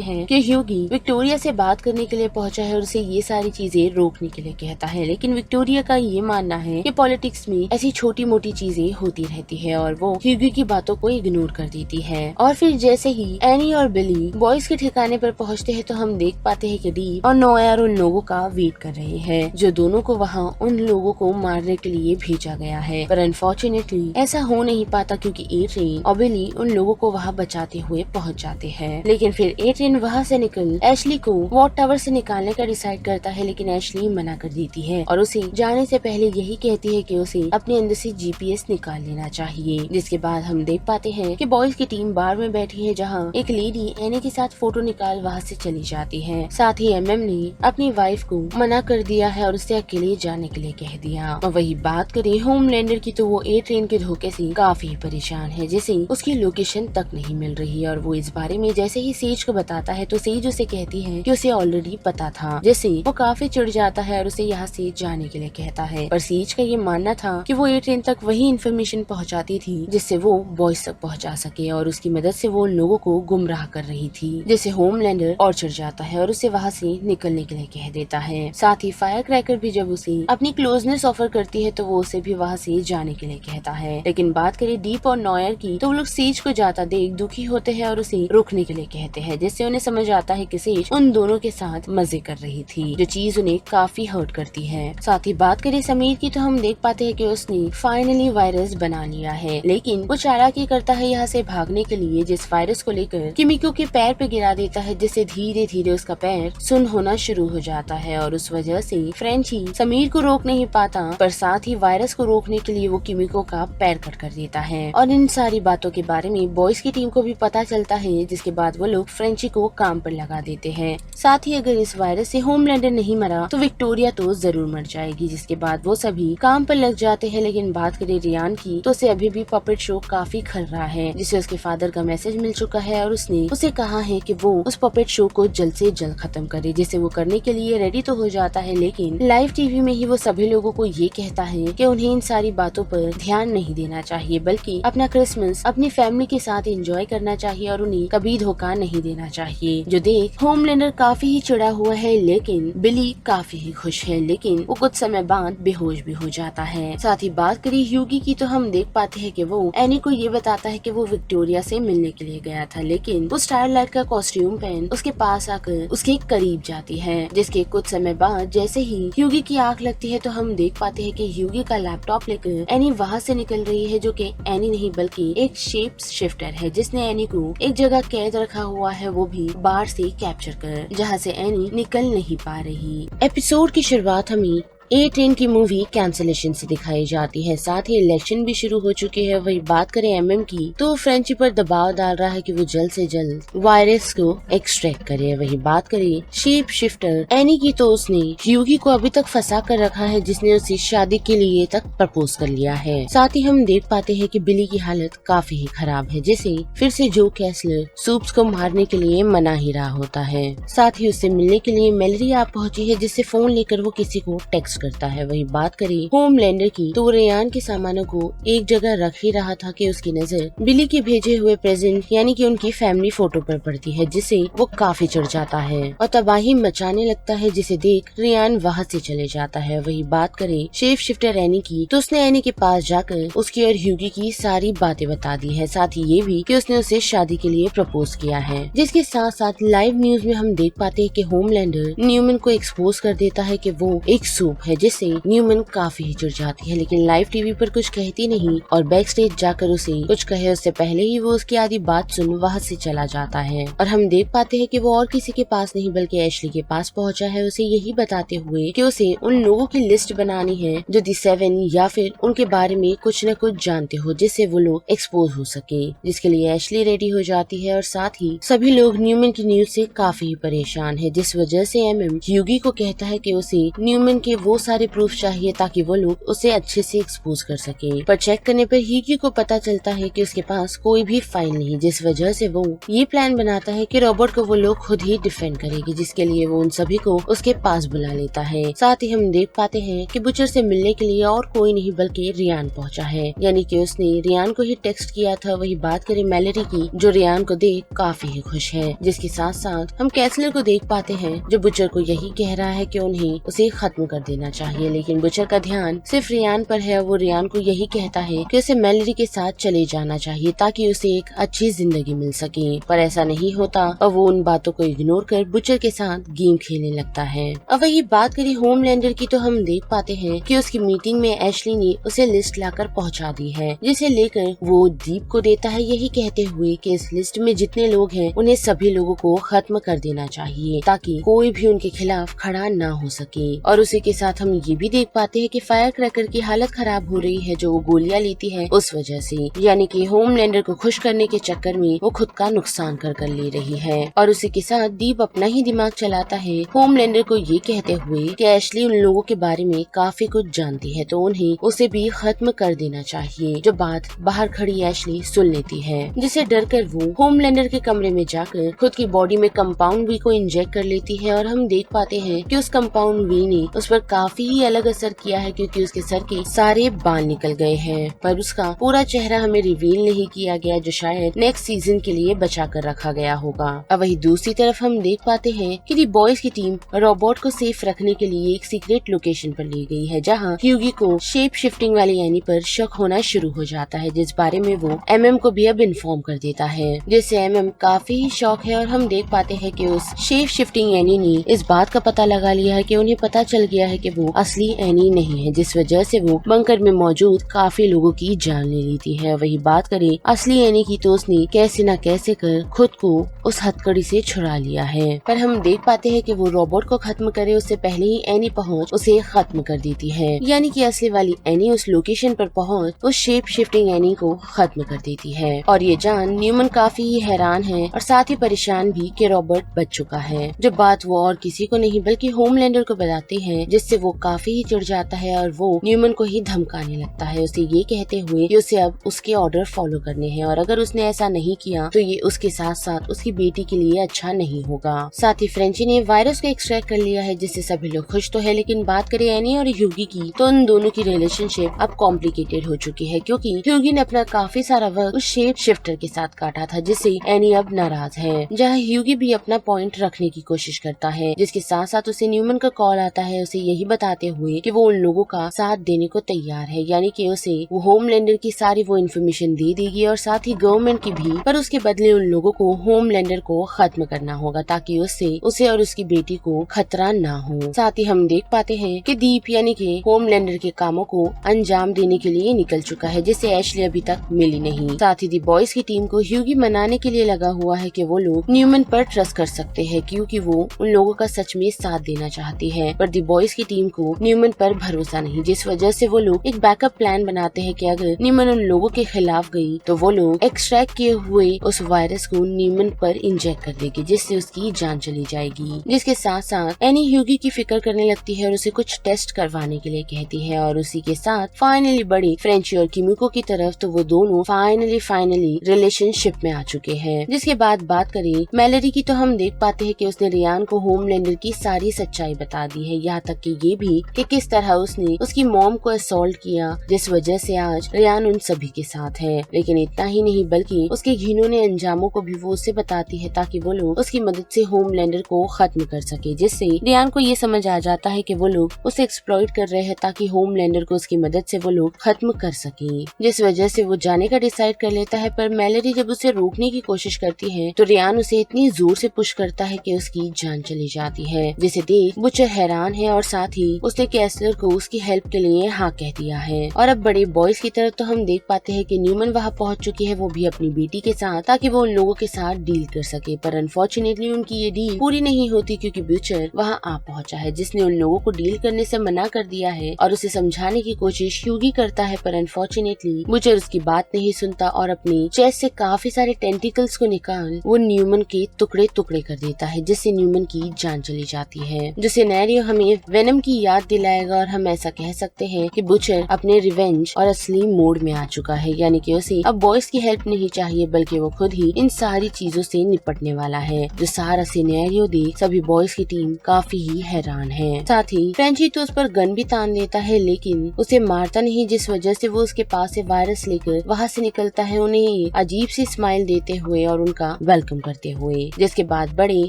हैं कि ह्यूगी विक्टोरिया से बात करने के लिए पहुंचा है और उसे ये सारी चीजें रोकने के लिए कहता है। लेकिन विक्टोरिया का ये मानना है कि पॉलिटिक्स में ऐसी छोटी मोटी चीजें होती रहती है, और वो ह्यूगी की बातों को इग्नोर कर देती है। और फिर जैसे ही एनी और बिली बॉयज के ठिकाने पर पहुंचते हैं, तो हम देख पाते हैं कि डीप और नोयर उन लोगों का वेट कर रहे हैं, जो दोनों को वहाँ उन लोगों को मारने के लिए भेजा गया है। पर अनफॉर्चुनेटली ऐसा हो नहीं पाता, क्योंकि एट्रियन और बिली उन लोगों को वहाँ बचाते हुए पहुँच जाते हैं। लेकिन फिर एट्रियन वहाँ से निकल एशली को वॉट टावर से निकालने का डिसाइड करता है, लेकिन एशली मना कर देती है और उसे जाने से पहले यही कहती है कि उसे अपने अंदर से जीपीएस निकाल लेना चाहिए। जिसके बाद हम देख पाते हैं कि बॉयज की टीम बार में बैठी है, जहाँ एक लेडी एनी के साथ फोटो निकाल वहाँ से चली जाती है। साथ ही एमएम ने अपनी वाइफ को मना कर दिया है और उससे अकेले जाने के लिए कह दिया। और वही बात करें होमलैंडर की, तो वो एट्रियन के धोखे से काफी परेशान है, जिसे उसकी लोकेशन तक नहीं मिल रही है और वो इस बारे में जैसे ही सेज को बताता है तो सेज उसे कहती है कि उसे ऑलरेडी पता था, जिससे वो काफी चिढ़ जाता है और उसे यहाँ से जाने के लिए कहता है। पर सेज का ये मानना था कि वो ए ट्रेन तक वही इन्फॉर्मेशन पहुँचाती थी जिससे वो बॉयज तक पहुँचा सके और उसकी मदद से वो लोगों को गुमराह कर रही थी, जिससे होमलैंडर और चिढ़ जाता है और उसे वहाँ से निकलने के लिए कह देता है। साथ ही फायर क्रैकर भी जब उसे अपनी क्लोजनेस ऑफर करती है तो वो उसे भी वहाँ से जाने के लिए कहता है। लेकिन बात करें डीप और नॉयर की तो वो लोग सेज को जाता देख दुखी होते हैं और उसे रोकने के लिए कहते हैं, जिससे उन्हें समझ आता है कि सेज उन दोनों के साथ मजे कर रही थी, जो चीज उन्हें काफी हर्ट करती है। साथ ही बात करें समीर की तो हम देख पाते हैं कि उसने फाइनली वायरस बना लिया है, लेकिन वो चालाकी करता है यहाँ से भागने के लिए, जिस वायरस को लेकर किमिको के पैर पे गिरा देता है, जिससे धीरे धीरे उसका पैर सुन्न होना शुरू हो जाता है और उस वजह से फ्रेंची समीर को रोक नहीं पाता, पर साथ ही वायरस को रोकने के लिए वो किमिको का पैर कट कर देता है। और इन सारी बातों के बारे में बॉयज की टीम को भी पता चलता है, जिसके बाद वो लोग फ्रेंची को काम पर लगा देते हैं। साथ ही अगर इस वायरस से होमलैंडर नहीं मरा तो विक्टोरिया तो जरूर मर जाएगी, जिसके बाद वो सभी काम पर लग जाते हैं। लेकिन बात करें रियान की तो उसे अभी भी पपेट शो काफी खल रहा है, जिसे उसके फादर का मैसेज मिल चुका है और उसने उसे कहा है कि वो उस पपेट शो को जल्द से जल्द खत्म करे, जिसे वो करने के लिए रेडी तो हो जाता है। लेकिन लाइव टीवी में ही वो सभी लोगों को ये कहता है कि उन्हें इन सारी बातों पर ध्यान नहीं देना चाहिए, बल्कि अपना क्रिसमस अपनी फैमिली के साथ एंजॉय करना चाहिए और उन्हें कभी धोखा नहीं देना चाहिए। जो देख होमलैंडर काफी ही चिढ़ा हुआ है, लेकिन बिली काफी ही खुश है, लेकिन वो कुछ समय बाद बेहोश भी हो जाता है। साथ ही बात करी ह्यूगी की तो हम देख पाते हैं कि वो एनी को ये बताता है कि वो विक्टोरिया से मिलने के लिए गया था, लेकिन वो स्टारलाइट का कॉस्ट्यूम पहन उसके पास आकर उसके करीब जाती है, जिसके कुछ समय बाद जैसे ही ह्यूगी की आंख लगती है तो हम देख पाते हैं कि ह्यूगी का लैपटॉप लेकर एनी वहाँ से निकल रही है, जो कि एनी नहीं बल्कि एक शेप शिफ्टर है, जिसने एनी को एक जगह कैद रखा हुआ है, वो भी बाहर से कैप्चर कर, जहाँ से एनी निकल नहीं पा रही। एपिसोड की शुरुआत हमें ए ट्रेन की मूवी कैंसिलेशन से दिखाई जाती है। साथ ही इलेक्शन भी शुरू हो चुके हैं। वही बात करें एमएम की तो फ्रेंची पर दबाव डाल रहा है कि वो जल्द से जल्द वायरस को एक्सट्रैक्ट करे। वही बात करें शेप शिफ्टर एनी की तो उसने ह्यूगी को अभी तक फंसा कर रखा है, जिसने उसे शादी के लिए तक प्रपोज कर लिया है। साथ ही हम देख पाते हैं कि बिली की हालत काफी ही खराब है, जिसे फिर से जो कैसलर सूप्स को मारने के लिए मना ही रहा होता है। साथ ही उससे मिलने के लिए मेलरी आ पहुंची है, जिससे फोन लेकर वो किसी को टेक्स्ट करता है। वही बात करें होमलैंडर की तो रेयान के सामानों को एक जगह रख ही रहा था कि उसकी नजर बिली के भेजे हुए प्रेजेंट यानी कि उनकी फैमिली फोटो पर पड़ती है, जिसे वो काफी चिढ़ जाता है और तबाही मचाने लगता है, जिसे देख रेयान वहाँ से चले जाता है। वही बात करें शेप शिफ्टर एनी की तो उसने एनी के पास जाकर उसकी और ह्यूगी की सारी बातें बता दी है, साथ ही ये भी कि उसने उसे शादी के लिए प्रपोज किया है। जिसके साथ साथ लाइव न्यूज में हम देख पाते हैं कि होमलैंडर न्यूमन को एक्सपोज कर देता है कि वो एक सूप है, जिससे न्यूमन काफी ही चिढ़ जाती है, लेकिन लाइव टीवी पर कुछ कहती नहीं और बैक स्टेज जाकर उसे कुछ कहे उससे पहले ही वो उसकी आधी बात सुन वहाँ से चला जाता है। और हम देख पाते हैं कि वो और किसी के पास नहीं बल्कि एशली के पास पहुँचा है, उसे यही बताते हुए कि उसे उन लोगों की लिस्ट बनानी है जो दी 7 या फिर उनके बारे में कुछ न कुछ जानते हो, जिससे वो लोग एक्सपोज हो सके। जिसके लिए एशली रेडी हो जाती है और साथ ही सभी लोग न्यूमन की न्यूज से काफी परेशान है, जिस वजह से एमएम ह्यूगी को कहता है कि उसे न्यूमन के वो सारे प्रूफ चाहिए ताकि वो लोग उसे अच्छे से एक्सपोज कर सके। पर चेक करने पर ह्यूगी को पता चलता है कि उसके पास कोई भी फाइल नहीं, जिस वजह से वो ये प्लान बनाता है कि रॉबर्ट को वो लोग खुद ही डिफेंड करेगी, जिसके लिए वो उन सभी को उसके पास बुला लेता है। साथ ही हम देख पाते हैं कि बुचर से मिलने के लिए और कोई नहीं बल्कि रियान पहुंचा है, यानी कि उसने रियान को ही टेक्स्ट किया था। वही बात करें मैलरी की जो रियान को देख काफी ही खुश है। जिसके साथ साथ हम कैसलर को देख पाते हैं जो बुचर को यही कह रहा है कि उन्हें उसे खत्म कर देना चाहिए, लेकिन बुचर का ध्यान सिर्फ रियान पर है। वो रियान को यही कहता है कि उसे मैलरी के साथ चले जाना चाहिए ताकि उसे एक अच्छी जिंदगी मिल सके, पर ऐसा नहीं होता और वो उन बातों को इग्नोर कर बुचर के साथ गेम खेलने लगता है। अब वही बात करी होमलैंडर की तो हम देख पाते हैं कि उसकी मीटिंग में एशली ने उसे लिस्ट लाकर पहुंचा दी है, जिसे लेकर वो दीप को देता है, यही कहते हुए कि इस लिस्ट में जितने लोग हैं उन्हें सभी लोगों को खत्म कर देना चाहिए ताकि कोई भी उनके खिलाफ खड़ा ना हो सके। और उसी के साथ साथ हम ये भी देख पाते हैं कि फायर क्रैकर की हालत खराब हो रही है जो वो गोलियां लेती है उस वजह से, यानी कि होमलैंडर को खुश करने के चक्कर में वो खुद का नुकसान कर ले रही है। और उसी के साथ दीप अपना ही दिमाग चलाता है होमलैंडर को ये कहते हुए कि एशली उन लोगों के बारे में काफी कुछ जानती है तो उन्हें उसे भी खत्म कर देना चाहिए। जो बात बाहर खड़ी एशली सुन लेती है, जिसे डर कर वो होमलैंडर के कमरे में जाकर खुद की बॉडी में कंपाउंड वी को इंजेक्ट कर लेती है। और हम देख पाते हैं कि उस कंपाउंड वी ने उस पर काफी ही अलग असर किया है, क्योंकि उसके सर के सारे बाल निकल गए हैं, पर उसका पूरा चेहरा हमें रिवील नहीं किया गया, जो शायद नेक्स्ट सीजन के लिए बचा कर रखा गया होगा। अब वही दूसरी तरफ हम देख पाते हैं कि दी बॉयज की टीम रोबोट को सेफ रखने के लिए एक सीक्रेट लोकेशन पर ली गई है, जहां ह्यूगी को शेप शिफ्टिंग वाली एनी पर शक होना शुरू हो जाता है, जिस बारे में वो एमएम को भी अब इन्फॉर्म कर देता है, जिससे एमएम काफी ही शॉक है। और हम देख पाते हैं कि उस शेप शिफ्टिंग एनी ने इस बात का पता लगा लिया है कि उन्हें पता चल गया है कि वो असली एनी नहीं है, जिस वजह से वो बंकर में मौजूद काफी लोगों की जान ले लेती है। वही बात करें असली एनी की तो उसने कैसे न कैसे कर खुद को उस हथकड़ी से छुड़ा लिया है, पर हम देख पाते हैं कि वो रोबोट को खत्म करे उससे पहले ही एनी पहुंच उसे खत्म कर देती है, यानी कि असली वाली एनी उस लोकेशन पर पहुंच उस शेप शिफ्टिंग एनी को खत्म कर देती है। और ये जान न्यूमन काफी ही हैरान है और साथ ही परेशान भी कि रॉबर्ट बच चुका है। जो बात वो और किसी को नहीं बल्कि होमलैंडर को बताते हैं, जिससे वो काफी ही चिढ़ जाता है और वो न्यूमन को ही धमकाने लगता है, उसे ये कहते हुए कि उसे अब उसके ऑर्डर फॉलो करने हैं और अगर उसने ऐसा नहीं किया तो ये उसके साथ साथ उसकी बेटी के लिए अच्छा नहीं होगा। साथ ही फ्रेंची ने वायरस को एक्सट्रैक्ट कर लिया है, जिससे सभी लोग खुश तो है, लेकिन बात करें एनी और ह्यूगी की तो उन दोनों की रिलेशनशिप अब कॉम्प्लिकेटेड हो चुकी है, क्योंकि ह्यूगी ने अपना काफी सारा वक्त उस शेप शिफ्टर के साथ काटा था, जिससे एनी अब नाराज है। जहाँ ह्यूगी भी अपना पॉइंट रखने की कोशिश करता है, जिसके साथ साथ उसे न्यूमन का कॉल आता है उसे यही बताते हुए कि वो उन लोगों का साथ देने को तैयार है, यानी कि उसे वो होमलैंडर की सारी वो इन्फॉर्मेशन दे देगी और साथ ही गवर्नमेंट की भी, पर उसके बदले उन लोगों को होमलैंडर को खत्म करना होगा ताकि उससे उसे और उसकी बेटी को खतरा ना हो। साथ ही हम देख पाते हैं कि दीप यानी कि होमलैंडर के कामों को अंजाम देने के लिए निकल चुका है, जिससे एशली अभी तक मिली नहीं। साथ ही दी बॉयज की टीम को ह्यूगी मनाने के लिए लगा हुआ है कि वो लोग न्यूमन पर ट्रस्ट कर सकते हैं, क्योंकि वो उन लोगों का सच में साथ देना चाहती है, पर दी बॉयज की टीम को न्यूमन पर भरोसा नहीं, जिस वजह से वो लोग एक बैकअप प्लान बनाते हैं कि अगर न्यूमन उन लोगों के खिलाफ गई तो वो लोग एक्सट्रैक्ट किए हुए उस वायरस को न्यूमन पर इंजेक्ट कर देगी, जिससे उसकी जान चली जाएगी। जिसके साथ साथ एनी ह्यूगी की फिक्र करने लगती है और उसे कुछ टेस्ट करवाने के लिए कहती है और उसी के साथ फाइनली बढ़ी फ्रेंची और किमिको की तरफ तो वो दोनों फाइनली रिलेशनशिप में आ चुके हैं। जिसके बाद बात करें मैलोरी की तो हम देख पाते हैं कि उसने रियान को होमलैंडर की सारी सच्चाई बता दी है, यहाँ तक कि ये भी कि किस तरह उसने उसकी मॉम को असॉल्ट किया, जिस वजह से आज रियान उन सभी के साथ है। लेकिन इतना ही नहीं बल्कि उसके घिनौने अंजामों को भी वो उसे बताती है ताकि वो लोग उसकी मदद से होमलैंडर को खत्म कर सके, जिससे रियान को ये समझ आ जाता है कि वो लोग उसे एक्सप्लॉइट कर रहे हैं ताकि होमलैंडर को उसकी मदद से वो लोग खत्म कर सके, जिस वजह से वो जाने का डिसाइड कर लेता है। पर मैलोरी जब उसे रोकने की कोशिश करती है तो रियान उसे इतनी जोर से पुश करता है कि उसकी जान चली जाती है, जिसे देख बुचर हैरान है और साथ ही उसने कैसलर को उसकी हेल्प के लिए हाँ कह दिया है। और अब बड़े बॉयज की तरफ तो हम देख पाते हैं कि न्यूमन वहाँ पहुँच चुकी है, वो भी अपनी बेटी के साथ, ताकि वो उन लोगों के साथ डील कर सके, पर अनफॉर्चुनेटली उनकी ये डील पूरी नहीं होती क्योंकि ब्यूचर वहाँ आ पहुँचा है, जिसने उन लोगों को डील करने से मना कर दिया है और उसे समझाने की कोशिश ह्यूगी करता है, पर अनफॉर्चुनेटली ब्यूचर उसकी बात नहीं सुनता और अपनी चेस्ट से काफी सारे टेंटिकल्स को निकाल वो न्यूमन के टुकड़े टुकड़े कर देता है, जिससे न्यूमन की जान चली जाती है। जो सिनेरियो हमें वेनम की याद दिलाएगा और हम ऐसा कह सकते हैं कि बुचर अपने रिवेंज और असली मोड में आ चुका है, यानी कि उसे अब बॉयज की हेल्प नहीं चाहिए बल्कि वो खुद ही इन सारी चीजों से निपटने वाला है। जो सारा सिनेरियो देख सभी बॉयज की टीम काफी ही हैरान है। साथ ही फ्रेंची तो उस पर गन भी तान देता है लेकिन उसे मारता नहीं, जिस वजह से वो उसके पास से वायरस लेकर वहाँ से निकलता है, उन्हें अजीब सी स्माइल देते हुए और उनका वेलकम करते हुए। जिसके बाद बड़े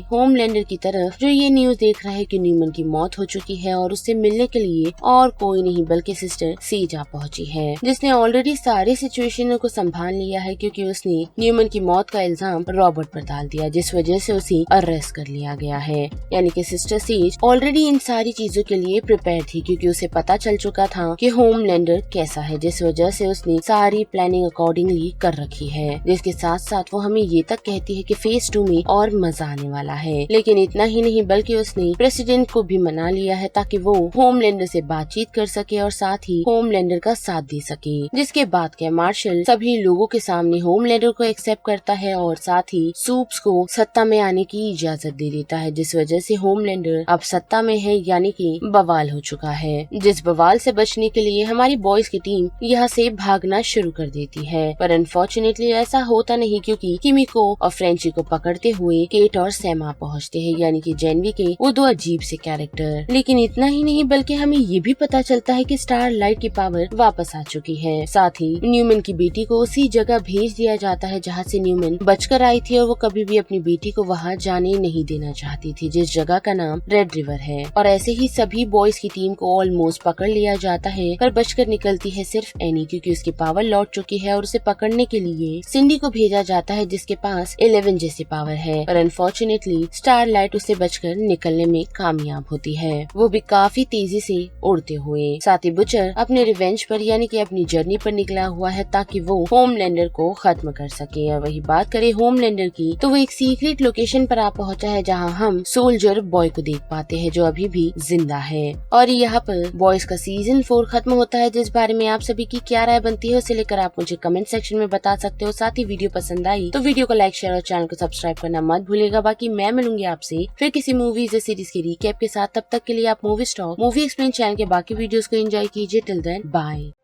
होमलैंडर की तरफ जो ये न्यूज देख रहा है कि न्यूमन की मौत हो चुकी है और उससे मिलने के लिए और कोई नहीं बल्कि सिस्टर सीज आ पहुंची है, जिसने ऑलरेडी सारी सिचुएशन को संभाल लिया है क्योंकि उसने न्यूमन की मौत का इल्जाम रॉबर्ट पर डाल दिया, जिस वजह से उसे अरेस्ट कर लिया गया है। यानी कि सिस्टर सीज ऑलरेडी इन सारी चीजों के लिए प्रिपेयर थी क्योंकि उसे पता चल चुका था कि होमलैंडर कैसा है, जिस वजह से उसने सारी प्लानिंग अकॉर्डिंगली कर रखी है। जिसके साथ साथ वो हमें ये तक कहती है कि फेज 2 में और मजा आने वाला है। लेकिन इतना ही नहीं बल्कि उसने प्रेसिडेंट को भी मना लिया है ताकि ताकि वो होमलैंडर से बातचीत कर सके और साथ ही होमलैंडर का साथ दे सके। जिसके बाद क्या मार्शल सभी लोगों के सामने होमलैंडर को एक्सेप्ट करता है और साथ ही सूप्स को सत्ता में आने की इजाजत दे देता है, जिस वजह से होमलैंडर अब सत्ता में है, यानी कि बवाल हो चुका है। जिस बवाल से बचने के लिए हमारी बॉयज की टीम यहाँ से भागना शुरू कर देती है, पर अनफॉर्चुनेटली ऐसा होता नहीं, क्योंकि किमिको और फ्रेंची को पकड़ते हुए केट और सैमा पहुँचते हैं, यानी कि जेनवी के वो दो अजीब से कैरेक्टर। लेकिन इतना ही नहीं, बल्कि हमें ये भी पता चलता है कि स्टारलाइट की पावर वापस आ चुकी है। साथ ही न्यूमैन की बेटी को उसी जगह भेज दिया जाता है जहाँ से न्यूमैन बचकर आई थी, और वो कभी भी अपनी बेटी को वहाँ जाने नहीं देना चाहती थी, जिस जगह का नाम रेड रिवर है। और ऐसे ही सभी बॉयज की टीम को ऑलमोस्ट पकड़ लिया जाता है, पर बचकर निकलती है सिर्फ एनी, क्योंकि उसकी पावर लौट चुकी है और उसे पकड़ने के लिए सिंडी को भेजा जाता है, जिसके पास 11 जैसी पावर है। पर अनफॉर्चुनेटली स्टारलाइट उसे बचकर निकलने में कामयाब होती है, वो भी काफी तेजी से उड़ते हुए। साथ ही बुचर अपने रिवेंज पर यानी कि अपनी जर्नी पर निकला हुआ है, ताकि वो होमलैंडर को खत्म कर सके। और वही बात करें होमलैंडर की, तो वो एक सीक्रेट लोकेशन पर आ पहुंचा है, जहां हम सोल्जर बॉय को देख पाते हैं, जो अभी भी जिंदा है। और यहाँ पर बॉयज का सीजन 4 खत्म होता है, जिस बारे में आप सभी की क्या राय बनती है उसे लेकर आप मुझे कमेंट सेक्शन में बता सकते हो। साथ ही वीडियो पसंद आई तो वीडियो को लाइक, शेयर और चैनल को सब्सक्राइब करना मत भूलिएगा। बाकी मैं मिलूंगी आपसे फिर किसी मूवीज या सीरीज की रिकैप के साथ। तब तक के लिए आप movie stock movie explain channel के बाकी वीडियोस को एंजॉय कीजिए। Till then bye.